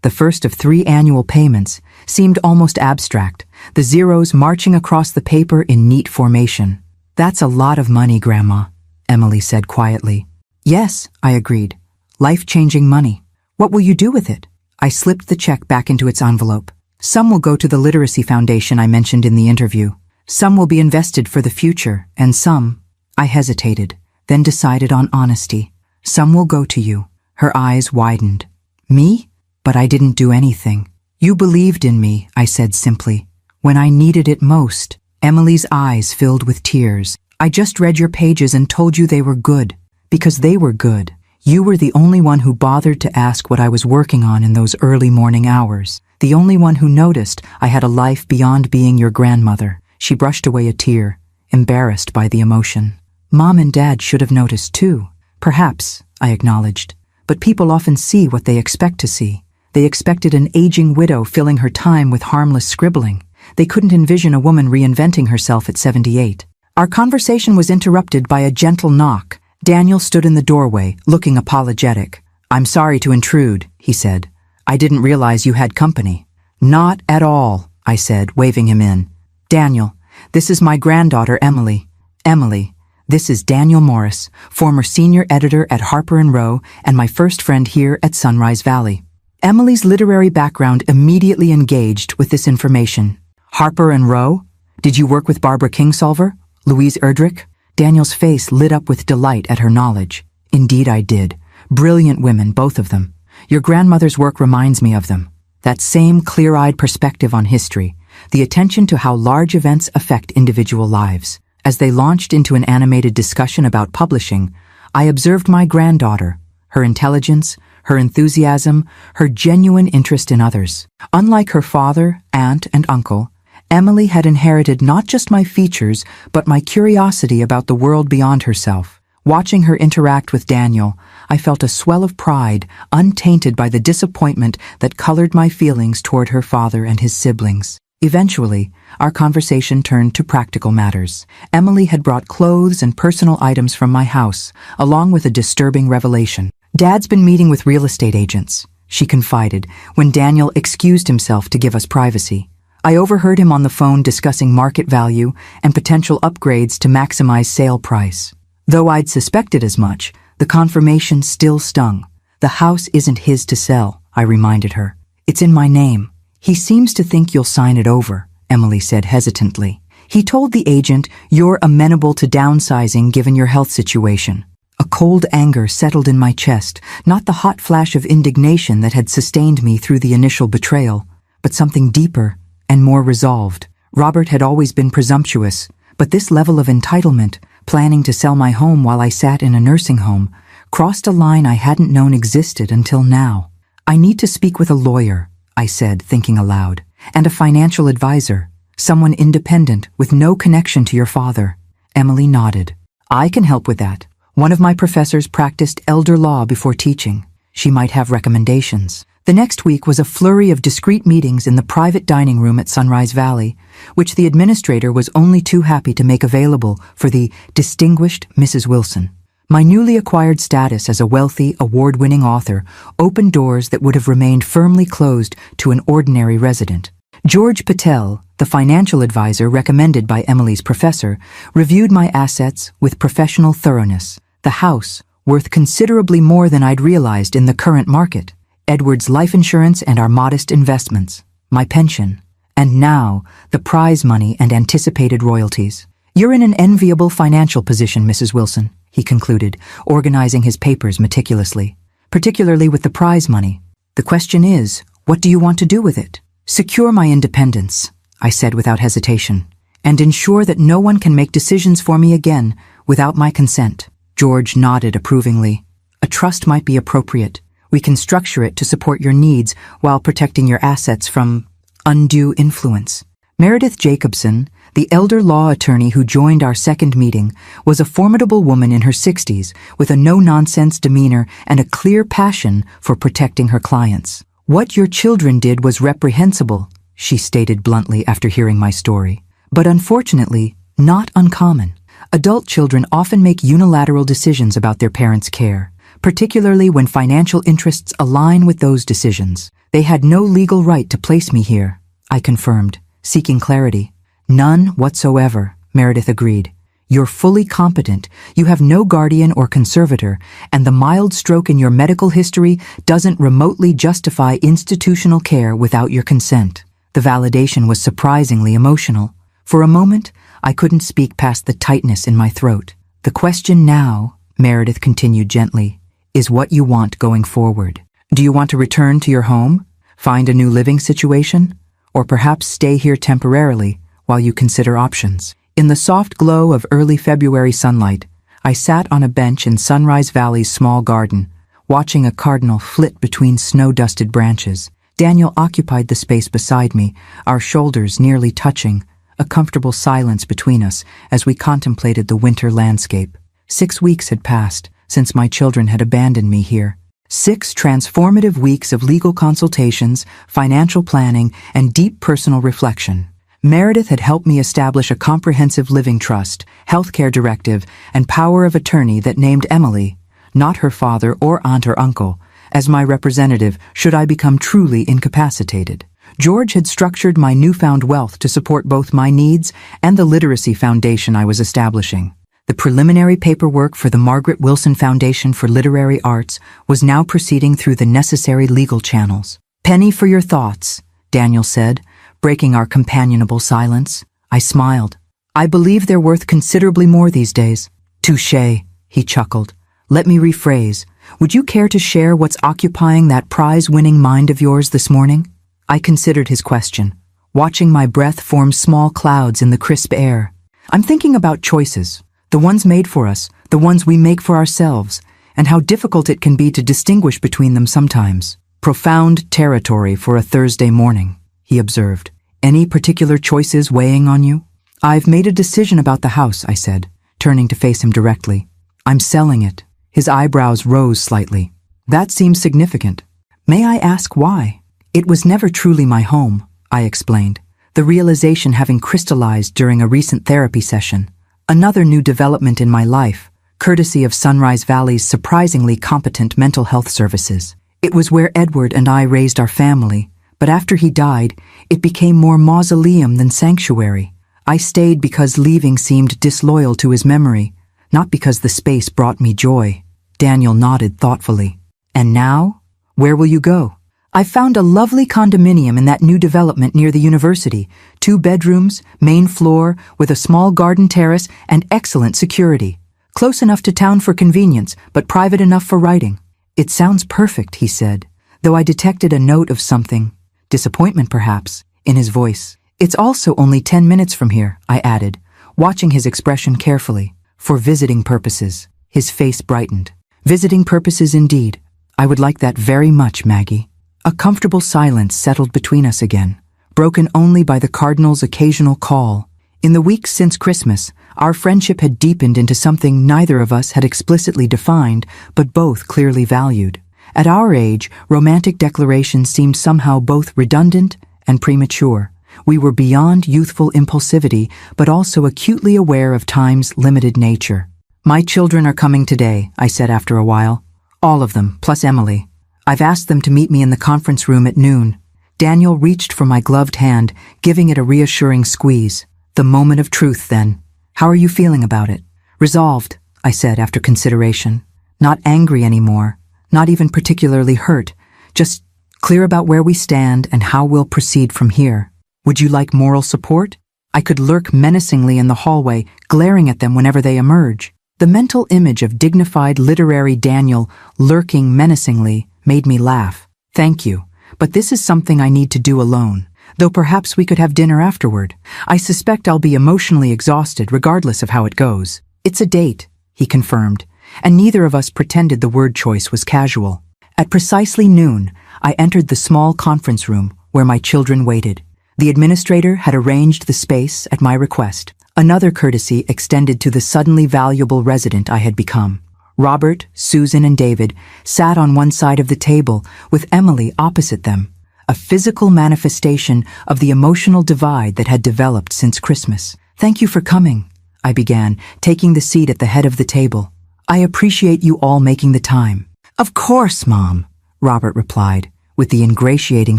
Speaker 1: the first of 3 annual payments, seemed almost abstract, the zeros marching across the paper in neat formation. "That's a lot of money, Grandma," Emily said quietly. "Yes," I agreed. "Life-changing money. What will you do with it?" I slipped the check back into its envelope. "Some will go to the literacy foundation I mentioned in the interview. Some will be invested for the future, and some—" I hesitated, then decided on honesty. "Some will go to you." Her eyes widened. "Me? But I didn't do anything." "You believed in me," I said simply, "when I needed it most." Emily's eyes filled with tears. "I just read your pages and told you they were good, because they were good. You were the only one who bothered to ask what I was working on in those early morning hours, the only one who noticed I had a life beyond being your grandmother." She brushed away a tear, embarrassed by the emotion. "Mom and Dad should have noticed too." "Perhaps," I acknowledged, "but people often see what they expect to see. They expected an aging widow filling her time with harmless scribbling. They couldn't envision a woman reinventing herself at 78. Our conversation was interrupted by a gentle knock. Daniel stood in the doorway, looking apologetic. "I'm sorry to intrude," he said. "I didn't realize you had company." "Not at all," I said, waving him in. "Daniel, this is my granddaughter, Emily. Emily, this is Daniel Morris, former senior editor at Harper & Row and my first friend here at Sunrise Valley." Emily's literary background immediately engaged with this information. "Harper & Row? Did you work with Barbara Kingsolver? Louise Erdrich?" Daniel's face lit up with delight at her knowledge. "Indeed I did. Brilliant women, both of them. Your grandmother's work reminds me of them. That same clear-eyed perspective on history, the attention to how large events affect individual lives." As they launched into an animated discussion about publishing, I observed my granddaughter, her intelligence, her enthusiasm, her genuine interest in others. Unlike her father, aunt, and uncle, Emily had inherited not just my features, but my curiosity about the world beyond herself. Watching her interact with Daniel, I felt a swell of pride, untainted by the disappointment that colored my feelings toward her father and his siblings. Eventually, our conversation turned to practical matters. Emily had brought clothes and personal items from my house, along with a disturbing revelation. "Dad's been meeting with real estate agents," she confided, when Daniel excused himself to give us privacy. "I overheard him on the phone discussing market value and potential upgrades to maximize sale price." Though I'd suspected as much, the confirmation still stung. The house isn't his to sell, I reminded her. It's in my name. He seems to think you'll sign it over, Emily said hesitantly. He told the agent you're amenable to downsizing given your health situation. A cold anger settled in my chest, not the hot flash of indignation that had sustained me through the initial betrayal, but something deeper and more resolved. Robert had always been presumptuous, but this level of entitlement, planning to sell my home while I sat in a nursing home, crossed a line I hadn't known existed until now. I need to speak with a lawyer, I said, thinking aloud, and a financial advisor, someone independent with no connection to your father. Emily nodded. I can help with that. One of my professors practiced elder law before teaching. She might have recommendations. The next week was a flurry of discreet meetings in the private dining room at Sunrise Valley, which the administrator was only too happy to make available for the distinguished Mrs. Wilson. My newly acquired status as a wealthy, award-winning author opened doors that would have remained firmly closed to an ordinary resident. George Patel, the financial advisor recommended by Emily's professor, reviewed my assets with professional thoroughness. The house, worth considerably more than I'd realized in the current market, Edward's life insurance and our modest investments, my pension, and now the prize money and anticipated royalties. You're in an enviable financial position, Mrs. Wilson, he concluded, organizing his papers meticulously, particularly with the prize money. The question is, what do you want to do with it? Secure my independence, I said without hesitation, and ensure that no one can make decisions for me again without my consent. George nodded approvingly. A trust might be appropriate. We can structure it to support your needs while protecting your assets from undue influence. Meredith Jacobson, the elder law attorney who joined our second meeting, was a formidable woman in her 60s with a no-nonsense demeanor and a clear passion for protecting her clients. What your children did was reprehensible, she stated bluntly after hearing my story, but unfortunately, not uncommon. Adult children often make unilateral decisions about their parents' care, particularly when financial interests align with those decisions. They had no legal right to place me here, I confirmed, seeking clarity. None whatsoever, Meredith agreed. You're fully competent, you have no guardian or conservator, and the mild stroke in your medical history doesn't remotely justify institutional care without your consent. The validation was surprisingly emotional. For a moment, I couldn't speak past the tightness in my throat. The question now, Meredith continued gently, is what you want going forward. Do you want to return to your home, find a new living situation, or perhaps stay here temporarily while you consider options? In the soft glow of early February sunlight, I sat on a bench in Sunrise Valley's small garden, watching a cardinal flit between snow-dusted branches. Daniel occupied the space beside me, our shoulders nearly touching, a comfortable silence between us as we contemplated the winter landscape. 6 weeks had passed since my children had abandoned me here. 6 transformative weeks of legal consultations, financial planning, and deep personal reflection. Meredith had helped me establish a comprehensive living trust, healthcare directive, and power of attorney that named Emily, not her father or aunt or uncle, as my representative should I become truly incapacitated. George had structured my newfound wealth to support both my needs and the literacy foundation I was establishing. The preliminary paperwork for the Margaret Wilson Foundation for Literary Arts was now proceeding through the necessary legal channels. Penny for your thoughts, Daniel said, breaking our companionable silence. I smiled. I believe they're worth considerably more these days. Touché, he chuckled. Let me rephrase. Would you care to share what's occupying that prize-winning mind of yours this morning? I considered his question, watching my breath form small clouds in the crisp air. I'm thinking about choices, the ones made for us, the ones we make for ourselves, and how difficult it can be to distinguish between them sometimes. Profound territory for a Thursday morning, he observed. Any particular choices weighing on you? I've made a decision about the house, I said, turning to face him directly. I'm selling it. His eyebrows rose slightly. That seems significant. May I ask why? It was never truly my home, I explained, the realization having crystallized during a recent therapy session. Another new development in my life, courtesy of Sunrise Valley's surprisingly competent mental health services. It was where Edward and I raised our family, but after he died, it became more mausoleum than sanctuary. I stayed because leaving seemed disloyal to his memory, not because the space brought me joy. Daniel nodded thoughtfully. And now? Where will you go? I've found a lovely condominium in that new development near the university. 2 bedrooms, main floor, with a small garden terrace and excellent security. Close enough to town for convenience, but private enough for writing. It sounds perfect, he said, though I detected a note of something, disappointment perhaps, in his voice. It's also only 10 minutes from here, I added, watching his expression carefully. For visiting purposes. His face brightened. Visiting purposes indeed. I would like that very much, Maggie. A comfortable silence settled between us again, broken only by the Cardinal's occasional call. In the weeks since Christmas, our friendship had deepened into something neither of us had explicitly defined, but both clearly valued. At our age, romantic declarations seemed somehow both redundant and premature. We were beyond youthful impulsivity, but also acutely aware of time's limited nature. My children are coming today, I said after a while. All of them, plus Emily. I've asked them to meet me in the conference room at noon. Daniel reached for my gloved hand, giving it a reassuring squeeze. The moment of truth, then. How are you feeling about it? Resolved, I said after consideration. Not angry anymore, not even particularly hurt, just clear about where we stand and how we'll proceed from here. Would you like moral support? I could lurk menacingly in the hallway, glaring at them whenever they emerge. The mental image of dignified literary Daniel lurking menacingly made me laugh. Thank you, but this is something I need to do alone, though perhaps we could have dinner afterward. I suspect I'll be emotionally exhausted regardless of how it goes. It's a date, he confirmed, and neither of us pretended the word choice was casual. At precisely noon, I entered the small conference room where my children waited. The administrator had arranged the space at my request, another courtesy extended to the suddenly valuable resident I had become. Robert, Susan, and David sat on one side of the table, with Emily opposite them, a physical manifestation of the emotional divide that had developed since Christmas. Thank you for coming, I began, taking the seat at the head of the table. I appreciate you all making the time. Of course, Mom, Robert replied, with the ingratiating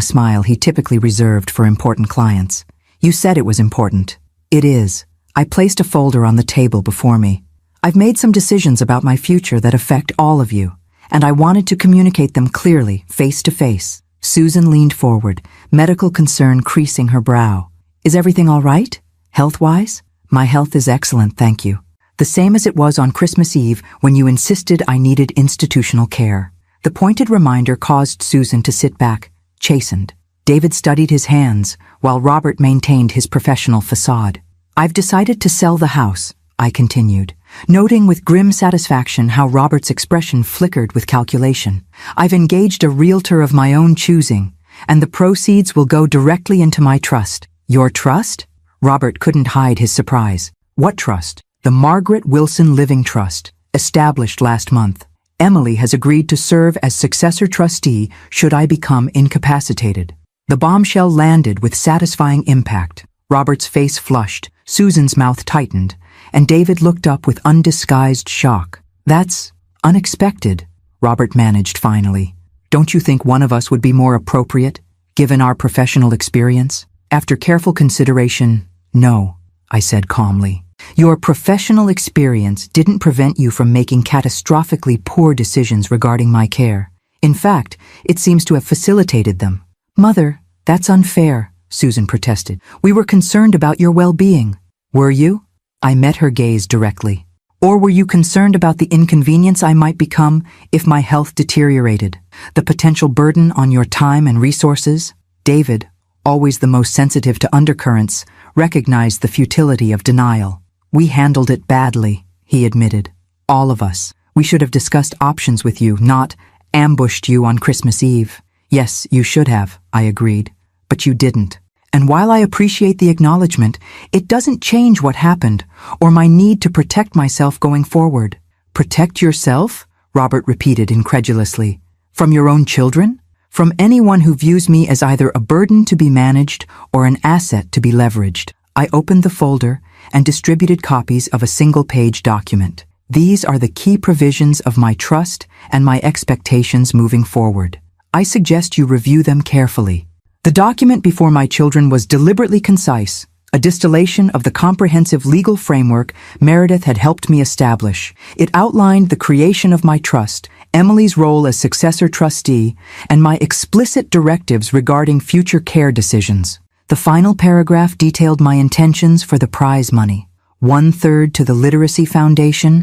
Speaker 1: smile he typically reserved for important clients. You said it was important. It is. I placed a folder on the table before me. I've made some decisions about my future that affect all of you, and I wanted to communicate them clearly, face to face. Susan leaned forward, medical concern creasing her brow. Is everything all right? Health-wise? My health is excellent, thank you. The same as it was on Christmas Eve when you insisted I needed institutional care. The pointed reminder caused Susan to sit back, chastened. David studied his hands, while Robert maintained his professional facade. I've decided to sell the house, I continued, noting with grim satisfaction how Robert's expression flickered with calculation. I've engaged a realtor of my own choosing, and the proceeds will go directly into my trust. Your trust? Robert couldn't hide his surprise. What trust? The Margaret Wilson Living Trust, established last month. Emily has agreed to serve as successor trustee should I become incapacitated. The bombshell landed with satisfying impact. Robert's face flushed, Susan's mouth tightened, and David looked up with undisguised shock. That's unexpected, Robert managed finally. Don't you think one of us would be more appropriate, given our professional experience? After careful consideration, no, I said calmly. Your professional experience didn't prevent you from making catastrophically poor decisions regarding my care. In fact, it seems to have facilitated them. Mother, that's unfair, Susan protested. We were concerned about your well-being. Were you? I met her gaze directly. Or were you concerned about the inconvenience I might become if my health deteriorated? The potential burden on your time and resources? David, always the most sensitive to undercurrents, recognized the futility of denial. We handled it badly, he admitted. All of us. We should have discussed options with you, not ambushed you on Christmas Eve. Yes, you should have, I agreed. But you didn't. And while I appreciate the acknowledgement, it doesn't change what happened, or my need to protect myself going forward. Protect yourself? Robert repeated incredulously. From your own children? From anyone who views me as either a burden to be managed or an asset to be leveraged. I opened the folder and distributed copies of a single-page document. These are the key provisions of my trust and my expectations moving forward. I suggest you review them carefully. The document before my children was deliberately concise, a distillation of the comprehensive legal framework Meredith had helped me establish. It outlined the creation of my trust, Emily's role as successor trustee, and my explicit directives regarding future care decisions. The final paragraph detailed my intentions for the prize money. 1/3 to the Literacy Foundation,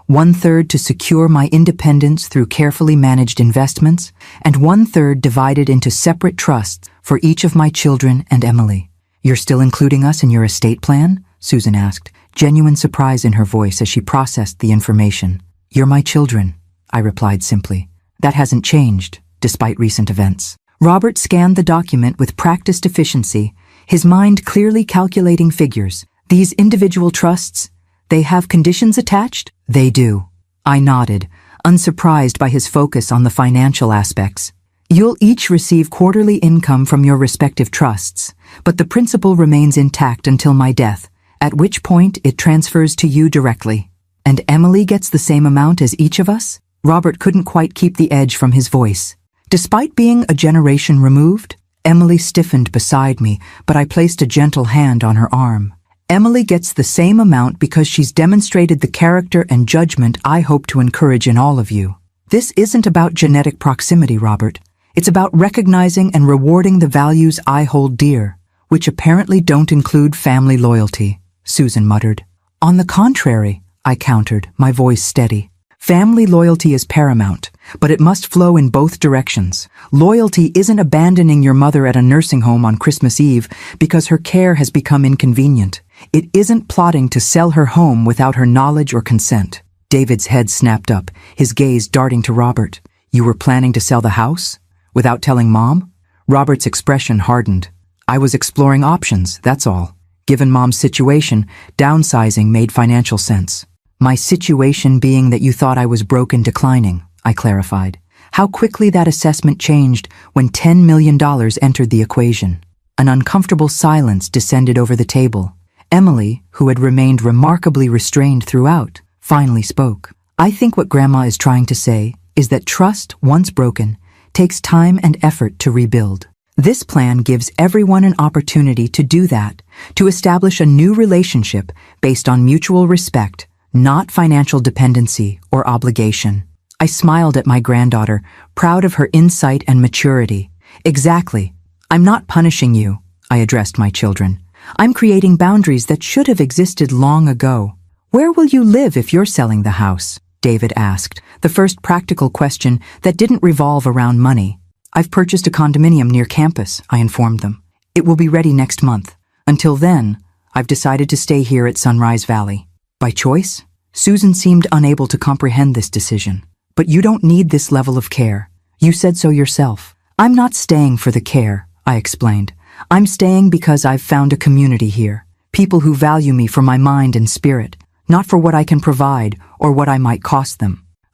Speaker 1: 1/3 to secure my independence through carefully managed investments, and 1/3 divided into separate trusts for each of my children and Emily. "You're still including us in your estate plan?" Susan asked, genuine surprise in her voice as she processed the information. "You're my children," I replied simply. "That hasn't changed, despite recent events." Robert scanned the document with practiced efficiency, his mind clearly calculating figures. "These individual trusts, they have conditions attached?" "They do." I nodded, unsurprised by his focus on the financial aspects. "You'll each receive quarterly income from your respective trusts, but the principal remains intact until my death, at which point it transfers to you directly." "And Emily gets the same amount as each of us?" Robert couldn't quite keep the edge from his voice. Despite being a generation removed, Emily stiffened beside me, but I placed a gentle hand on her arm. "Emily gets the same amount because she's demonstrated the character and judgment I hope to encourage in all of you. This isn't about genetic proximity, Robert. It's about recognizing and rewarding the values I hold dear, which apparently don't include family loyalty," Susan muttered. "On the contrary," I countered, my voice steady. "Family loyalty is paramount, but it must flow in both directions. Loyalty isn't abandoning your mother at a nursing home on Christmas Eve because her care has become inconvenient. It isn't plotting to sell her home without her knowledge or consent." David's head snapped up, his gaze darting to Robert. "You were planning to sell the house? Without telling Mom?" Robert's expression hardened. "I was exploring options, that's all. Given Mom's situation, downsizing made financial sense." "My situation being that you thought I was broke and declining," I clarified. How quickly that assessment changed when $10 million entered the equation. An uncomfortable silence descended over the table. Emily, who had remained remarkably restrained throughout, finally spoke. "I think what Grandma is trying to say is that trust, once broken, takes time and effort to rebuild. This plan gives everyone an opportunity to do that, to establish a new relationship based on mutual respect, not financial dependency or obligation." I smiled at my granddaughter, proud of her insight and maturity. "Exactly. I'm not punishing you," I addressed my children. "I'm creating boundaries that should have existed long ago." "Where will you live if you're selling the house?" David asked, the first practical question that didn't revolve around money. "I've purchased a condominium near campus," I informed them. "It will be ready next month. Until then, I've decided to stay here at Sunrise Valley." "By choice?" Susan seemed unable to comprehend this decision. "But you don't need this level of care. You said so yourself." "I'm not staying for the care," I explained. "I'm staying because I've found a community here. People who value me for my mind and spirit, not for what I can provide or what I might cost them."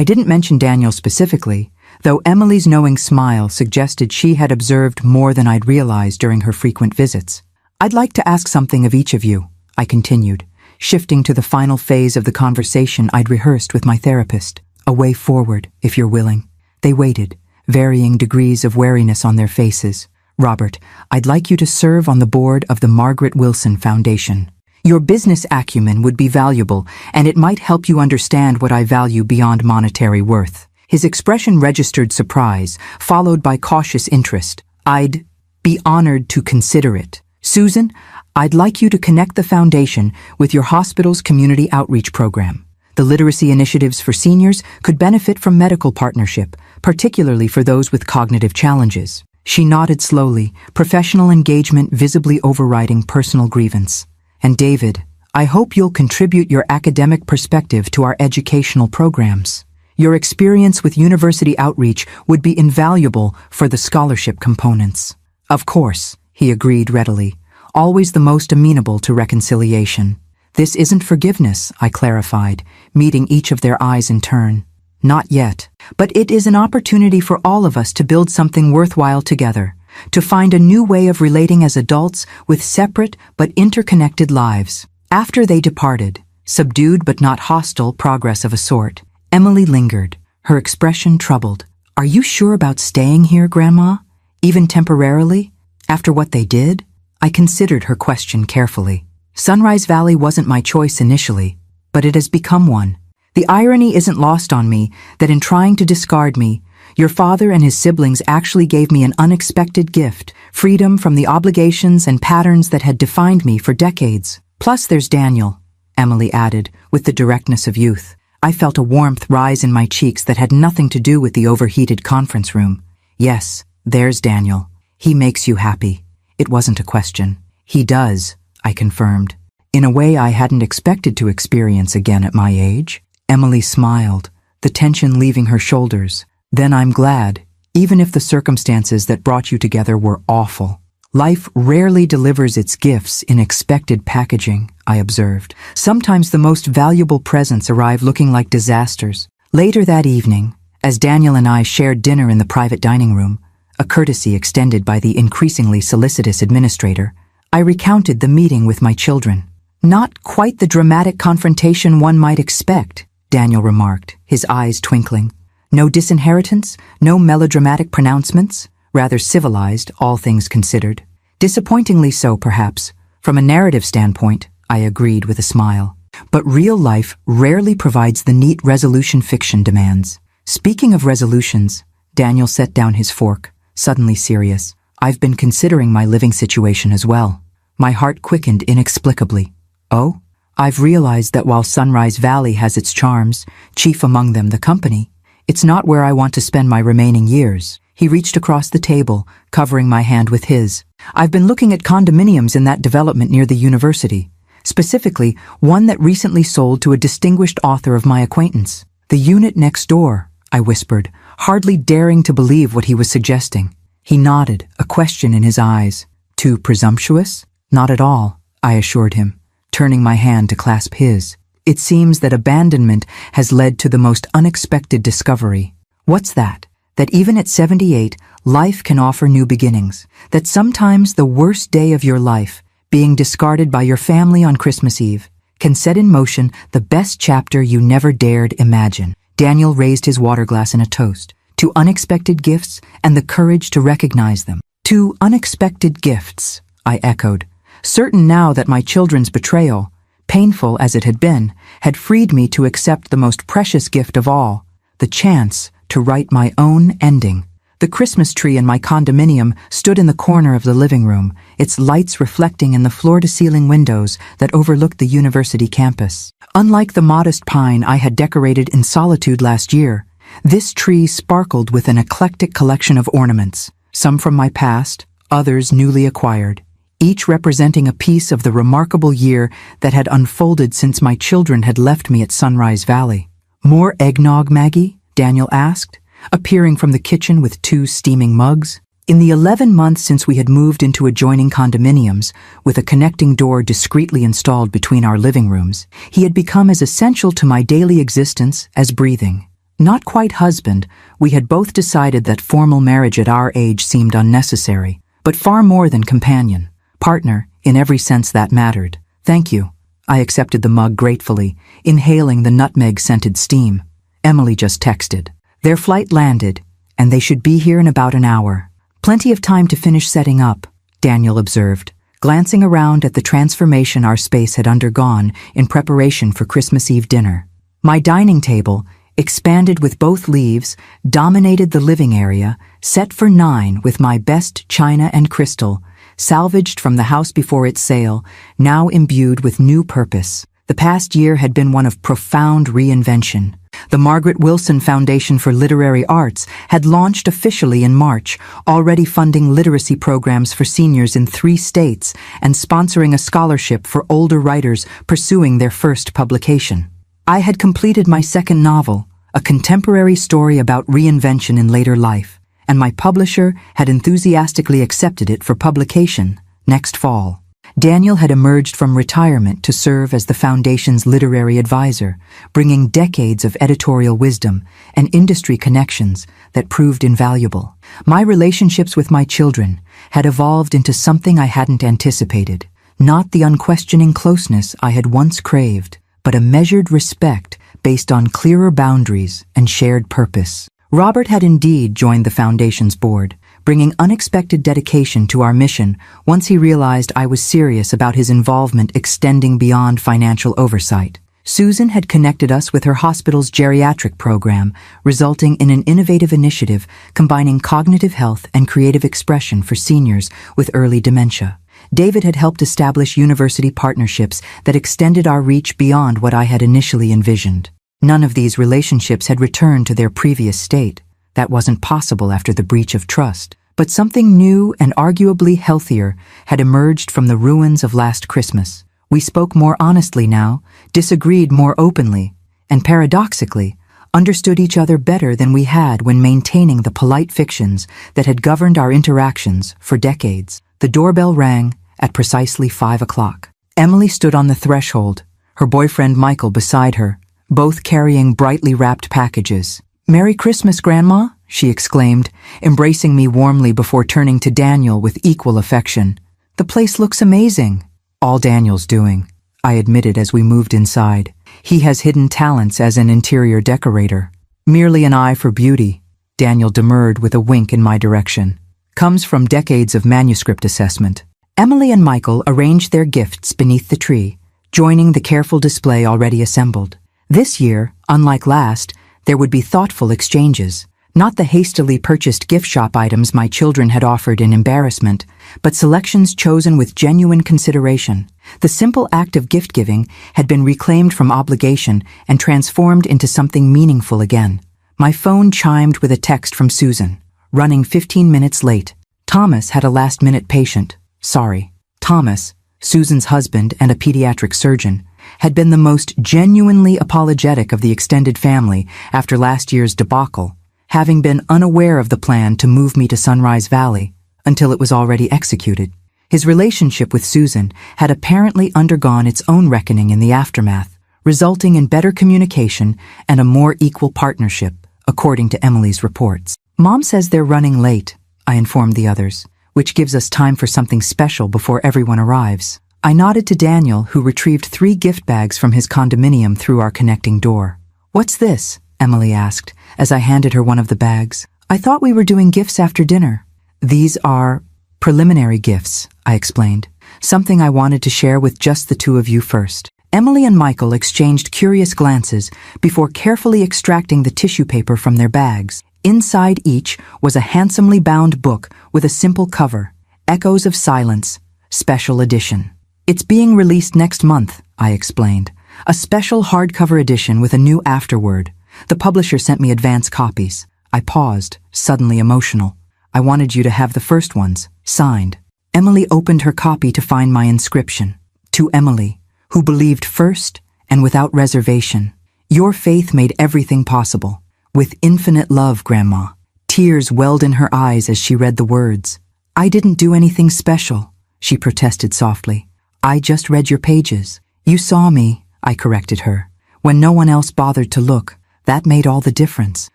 Speaker 1: I didn't mention Daniel specifically, though Emily's knowing smile suggested she had observed more than I'd realized during her frequent visits. "I'd like to ask something of each of you," I continued, shifting to the final phase of the conversation I'd rehearsed with my therapist. "A way forward, if you're willing." They waited, varying degrees of wariness on their faces. "Robert, I'd like you to serve on the board of the Margaret Wilson Foundation. Your business acumen would be valuable, and it might help you understand what I value beyond monetary worth." His expression registered surprise, followed by cautious interest. "I'd be honored to consider it. Susan, I'd like you to connect the foundation with your hospital's community outreach program. The literacy initiatives for seniors could benefit from medical partnership, particularly for those with cognitive challenges." She nodded slowly, professional engagement visibly overriding personal grievance. "And David, I hope you'll contribute your academic perspective to our educational programs. Your experience with university outreach would be invaluable for the scholarship components." "Of course," he agreed readily, always the most amenable to reconciliation. "This isn't forgiveness," I clarified, meeting each of their eyes in turn. "Not yet. But it is an opportunity for all of us to build something worthwhile together, to find a new way of relating as adults with separate but interconnected lives." After they departed, subdued but not hostile progress of a sort, Emily lingered, her expression troubled. "Are you sure about staying here, Grandma? Even temporarily? After what they did?" I considered her question carefully. Sunrise Valley wasn't my choice initially, but it has become one. The irony isn't lost on me that in trying to discard me, your father and his siblings actually gave me an unexpected gift, freedom from the obligations and patterns that had defined me for decades. Plus there's Daniel, Emily added, with the directness of youth. I felt a warmth rise in my cheeks that had nothing to do with the overheated conference room. Yes, there's Daniel. He makes you happy. It wasn't a question. He does, I confirmed. In a way I hadn't expected to experience again at my age. Emily smiled, the tension leaving her shoulders. Then I'm glad, even if the circumstances that brought you together were awful. Life rarely delivers its gifts in expected packaging, I observed. Sometimes the most valuable presents arrive looking like disasters. Later that evening, as Daniel and I shared dinner in the private dining room, a courtesy extended by the increasingly solicitous administrator, I recounted the meeting with my children. Not quite the dramatic confrontation one might expect, Daniel remarked, his eyes twinkling. No disinheritance, no melodramatic pronouncements, rather civilized, all things considered. Disappointingly so, perhaps. From a narrative standpoint, I agreed with a smile. But real life rarely provides the neat resolution fiction demands. Speaking of resolutions, Daniel set down his fork, suddenly serious. I've been considering my living situation as well. My heart quickened inexplicably. Oh? I've realized that while Sunrise Valley has its charms, chief among them the company, it's not where I want to spend my remaining years. He reached across the table, covering my hand with his. I've been looking at condominiums in that development near the university, specifically one that recently sold to a distinguished author of my acquaintance. The unit next door, I whispered, hardly daring to believe what he was suggesting. He nodded, a question in his eyes. Too presumptuous? Not at all, I assured him, turning my hand to clasp his. It seems that abandonment has led to the most unexpected discovery. What's that? That even at 78, life can offer new beginnings. That sometimes the worst day of your life, being discarded by your family on Christmas Eve, can set in motion the best chapter you never dared imagine. Daniel raised his water glass in a toast. To unexpected gifts and the courage to recognize them. To unexpected gifts, I echoed, certain now that my children's betrayal, painful as it had been, had freed me to accept the most precious gift of all, the chance to write my own ending. The Christmas tree in my condominium stood in the corner of the living room, its lights reflecting in the floor-to-ceiling windows that overlooked the university campus. Unlike the modest pine I had decorated in solitude last year, this tree sparkled with an eclectic collection of ornaments, some from my past, others newly acquired, each representing a piece of the remarkable year that had unfolded since my children had left me at Sunrise Valley. More eggnog, Maggie? Daniel asked, appearing from the kitchen with 2 steaming mugs. In the 11 months since we had moved into adjoining condominiums, with a connecting door discreetly installed between our living rooms, he had become as essential to my daily existence as breathing. Not quite husband, we had both decided that formal marriage at our age seemed unnecessary, but far more than companion. Partner, in every sense that mattered. Thank you. I accepted the mug gratefully, inhaling the nutmeg-scented steam. Emily just texted. Their flight landed, and they should be here in about an hour. Plenty of time to finish setting up, Daniel observed, glancing around at the transformation our space had undergone in preparation for Christmas Eve dinner. My dining table, expanded with both leaves, dominated the living area, set for 9 with my best china and crystal, salvaged from the house before its sale, now imbued with new purpose. The past year had been one of profound reinvention. The Margaret Wilson Foundation for Literary Arts had launched officially in March, already funding literacy programs for seniors in 3 states and sponsoring a scholarship for older writers pursuing their first publication. I had completed my 2nd novel, a contemporary story about reinvention in later life, and my publisher had enthusiastically accepted it for publication next fall. Daniel had emerged from retirement to serve as the Foundation's literary advisor, bringing decades of editorial wisdom and industry connections that proved invaluable. My relationships with my children had evolved into something I hadn't anticipated, not the unquestioning closeness I had once craved, but a measured respect based on clearer boundaries and shared purpose. Robert had indeed joined the Foundation's board, bringing unexpected dedication to our mission once he realized I was serious about his involvement extending beyond financial oversight. Susan had connected us with her hospital's geriatric program, resulting in an innovative initiative combining cognitive health and creative expression for seniors with early dementia. David had helped establish university partnerships that extended our reach beyond what I had initially envisioned. None of these relationships had returned to their previous state. That wasn't possible after the breach of trust. But something new and arguably healthier had emerged from the ruins of last Christmas. We spoke more honestly now, disagreed more openly, and paradoxically, understood each other better than we had when maintaining the polite fictions that had governed our interactions for decades. The doorbell rang at precisely 5 o'clock. Emily stood on the threshold, her boyfriend Michael beside her, both carrying brightly wrapped packages. "Merry Christmas, Grandma," she exclaimed, embracing me warmly before turning to Daniel with equal affection. "The place looks amazing." "All Daniel's doing," I admitted as we moved inside. "He has hidden talents as an interior decorator. Merely an eye for beauty," Daniel demurred with a wink in my direction. "Comes from decades of manuscript assessment." Emily and Michael arranged their gifts beneath the tree, joining the careful display already assembled. This year, unlike last, there would be thoughtful exchanges. Not the hastily purchased gift shop items my children had offered in embarrassment, but selections chosen with genuine consideration. The simple act of gift-giving had been reclaimed from obligation and transformed into something meaningful again. My phone chimed with a text from Susan, running 15 minutes late. Thomas had a last-minute patient. Sorry. Thomas, Susan's husband and a pediatric surgeon, had been the most genuinely apologetic of the extended family after last year's debacle, having been unaware of the plan to move me to Sunrise Valley until it was already executed. His relationship with Susan had apparently undergone its own reckoning in the aftermath, resulting in better communication and a more equal partnership, according to Emily's reports. "Mom says they're running late," I informed the others, "which gives us time for something special before everyone arrives." I nodded to Daniel, who retrieved 3 gift bags from his condominium through our connecting door. "What's this?" Emily asked, as I handed her one of the bags. "I thought we were doing gifts after dinner." "These are preliminary gifts," I explained. "Something I wanted to share with just the two of you first." Emily and Michael exchanged curious glances before carefully extracting the tissue paper from their bags. Inside each was a handsomely bound book with a simple cover, Echoes of Silence, Special Edition. "It's being released next month," I explained. "A special hardcover edition with a new afterword. The publisher sent me advance copies." I paused, suddenly emotional. "I wanted you to have the first ones, signed." Emily opened her copy to find my inscription. "To Emily, who believed first and without reservation. Your faith made everything possible. With infinite love, Grandma." Tears welled in her eyes as she read the words. "I didn't do anything special," she protested softly. "I just read your pages. You saw me," I corrected her, "when no one else bothered to look. That made all the difference."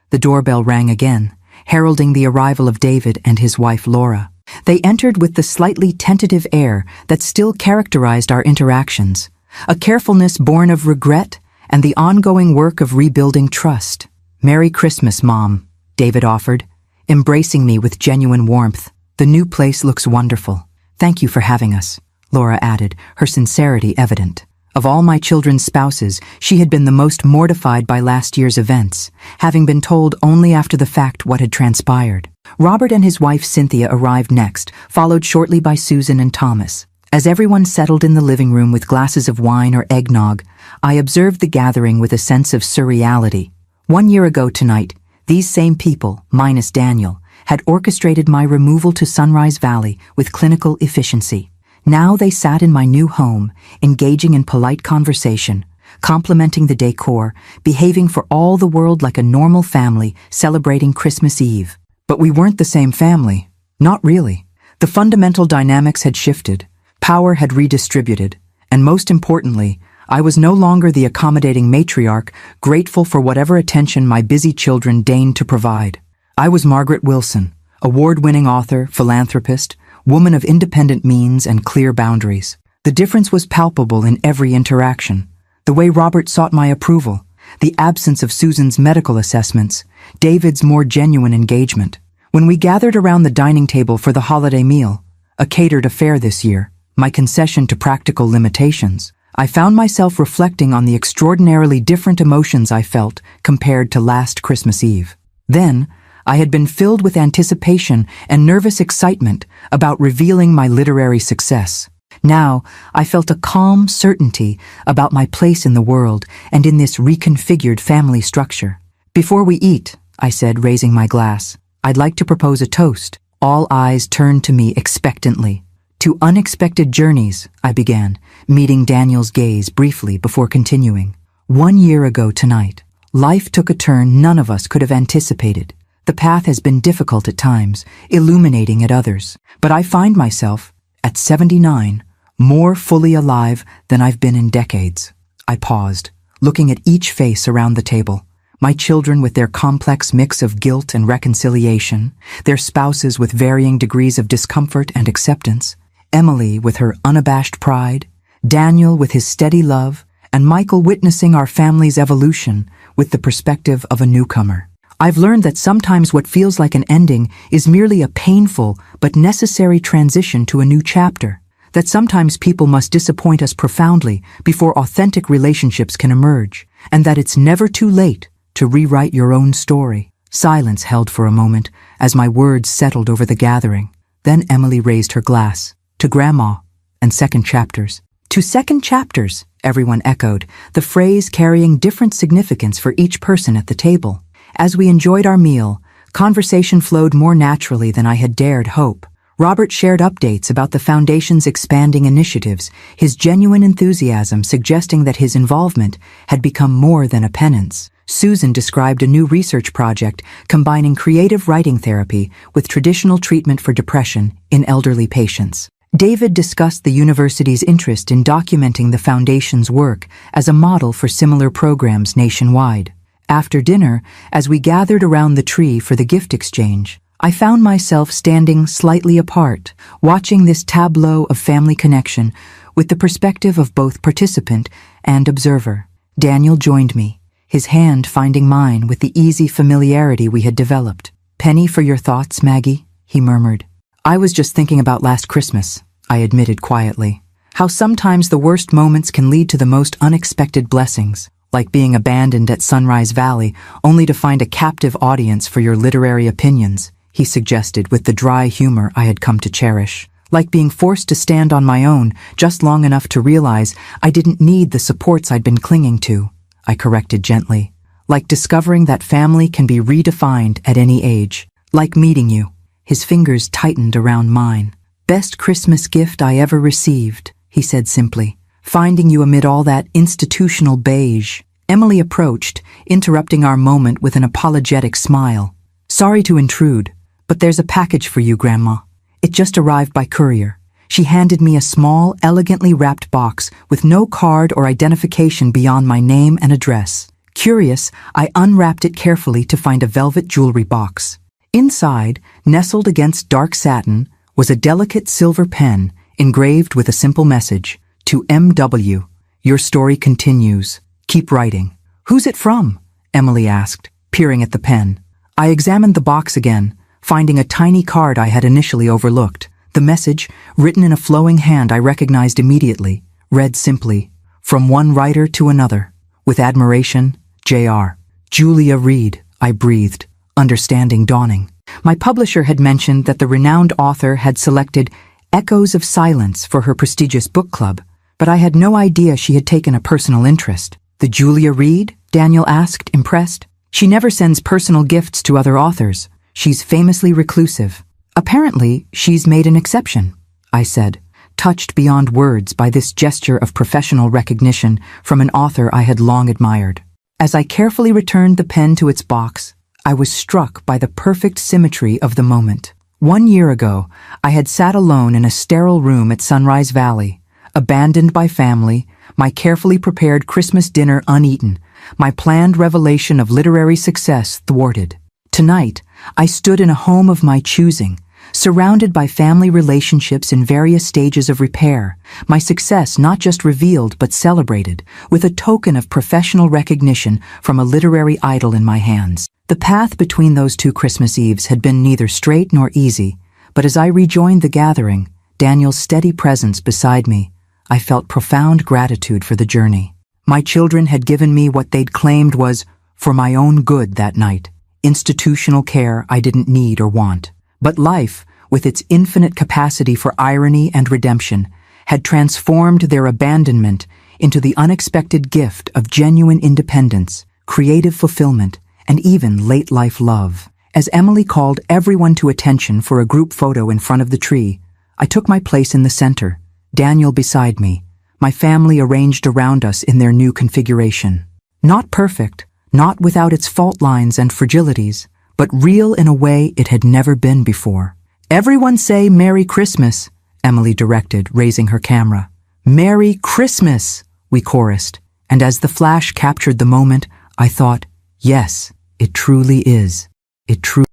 Speaker 1: The doorbell rang again, heralding the arrival of David and his wife Laura. They entered with the slightly tentative air that still characterized our interactions, a carefulness born of regret and the ongoing work of rebuilding trust. "Merry Christmas, Mom," David offered, embracing me with genuine warmth. "The new place looks wonderful. Thank you for having us," Laura added, her sincerity evident. Of all my children's spouses, she had been the most mortified by last year's events, having been told only after the fact what had transpired. Robert and his wife Cynthia arrived next, followed shortly by Susan and Thomas. As everyone settled in the living room with glasses of wine or eggnog, I observed the gathering with a sense of surreality. 1 year ago tonight, these same people, minus Daniel, had orchestrated my removal to Sunrise Valley with clinical efficiency. Now they sat in my new home, engaging in polite conversation, complimenting the decor, behaving for all the world like a normal family celebrating Christmas Eve. But we weren't the same family. Not really. The fundamental dynamics had shifted, power had redistributed, and most importantly, I was no longer the accommodating matriarch, grateful for whatever attention my busy children deigned to provide. I was Margaret Wilson, award-winning author, philanthropist, woman of independent means and clear boundaries. The difference was palpable in every interaction. The way Robert sought my approval, the absence of Susan's medical assessments, David's more genuine engagement. When we gathered around the dining table for the holiday meal, a catered affair this year, my concession to practical limitations, I found myself reflecting on the extraordinarily different emotions I felt compared to last Christmas Eve. Then, I had been filled with anticipation and nervous excitement about revealing my literary success. Now, I felt a calm certainty about my place in the world and in this reconfigured family structure. "Before we eat," I said, raising my glass, "I'd like to propose a toast." All eyes turned to me expectantly. "To unexpected journeys," I began, meeting Daniel's gaze briefly before continuing. "1 year ago tonight, life took a turn none of us could have anticipated. The path has been difficult at times, illuminating at others, but I find myself, at 79, more fully alive than I've been in decades." I paused, looking at each face around the table. My children with their complex mix of guilt and reconciliation, their spouses with varying degrees of discomfort and acceptance, Emily with her unabashed pride, Daniel with his steady love, and Michael witnessing our family's evolution with the perspective of a newcomer. I've learned that sometimes what feels like an ending is merely a painful but necessary transition to a new chapter. That sometimes people must disappoint us profoundly before authentic relationships can emerge, and that it's never too late to rewrite your own story. Silence held for a moment as my words settled over the gathering. Then Emily raised her glass. "To Grandma," and second chapters. "To second chapters," everyone echoed, the phrase carrying different significance for each person at the table. As we enjoyed our meal, conversation flowed more naturally than I had dared hope. Robert shared updates about the Foundation's expanding initiatives, his genuine enthusiasm suggesting that his involvement had become more than a penance. Susan described a new research project combining creative writing therapy with traditional treatment for depression in elderly patients. David discussed the university's interest in documenting the Foundation's work as a model for similar programs nationwide. After dinner, as we gathered around the tree for the gift exchange, I found myself standing slightly apart, watching this tableau of family connection with the perspective of both participant and observer. Daniel joined me, his hand finding mine with the easy familiarity we had developed. "Penny for your thoughts, Maggie," he murmured. "I was just thinking about last Christmas," I admitted quietly. "How sometimes the worst moments can lead to the most unexpected blessings. Like being abandoned at Sunrise Valley, only to find a captive audience for your literary opinions," he suggested with the dry humor I had come to cherish. "Like being forced to stand on my own just long enough to realize I didn't need the supports I'd been clinging to," I corrected gently. "Like discovering that family can be redefined at any age. Like meeting you." His fingers tightened around mine. "Best Christmas gift I ever received," he said simply. "Finding you amid all that institutional beige." Emily approached, interrupting our moment with an apologetic smile. "Sorry to intrude, but there's a package for you, Grandma. It just arrived by courier." She handed me a small, elegantly wrapped box with no card or identification beyond my name and address. Curious, I unwrapped it carefully to find a velvet jewelry box. Inside, nestled against dark satin, was a delicate silver pen engraved with a simple message. "To M.W. Your story continues. Keep writing." "Who's it from?" Emily asked, peering at the pen. I examined the box again, finding a tiny card I had initially overlooked. The message, written in a flowing hand I recognized immediately, read simply, "From one writer to another. With admiration, J.R." "Julia Reed," I breathed, understanding dawning. My publisher had mentioned that the renowned author had selected Echoes of Silence for her prestigious book club, but I had no idea she had taken a personal interest. "The Julia Reed?" Daniel asked, impressed. "She never sends personal gifts to other authors. She's famously reclusive." "Apparently, she's made an exception," I said, touched beyond words by this gesture of professional recognition from an author I had long admired. As I carefully returned the pen to its box, I was struck by the perfect symmetry of the moment. 1 year ago, I had sat alone in a sterile room at Sunrise Valley, abandoned by family, my carefully prepared Christmas dinner uneaten, my planned revelation of literary success thwarted. Tonight, I stood in a home of my choosing, surrounded by family relationships in various stages of repair, my success not just revealed but celebrated, with a token of professional recognition from a literary idol in my hands. The path between those 2 Christmas Eves had been neither straight nor easy, but as I rejoined the gathering, Daniel's steady presence beside me, I felt profound gratitude for the journey. My children had given me what they'd claimed was for my own good that night, institutional care I didn't need or want. But life, with its infinite capacity for irony and redemption, had transformed their abandonment into the unexpected gift of genuine independence, creative fulfillment, and even late-life love. As Emily called everyone to attention for a group photo in front of the tree, I took my place in the center, Daniel beside me, my family arranged around us in their new configuration. Not perfect, not without its fault lines and fragilities, but real in a way it had never been before. "Everyone say Merry Christmas," Emily directed, raising her camera. "Merry Christmas," we chorused, and as the flash captured the moment, I thought, yes, it truly is. It truly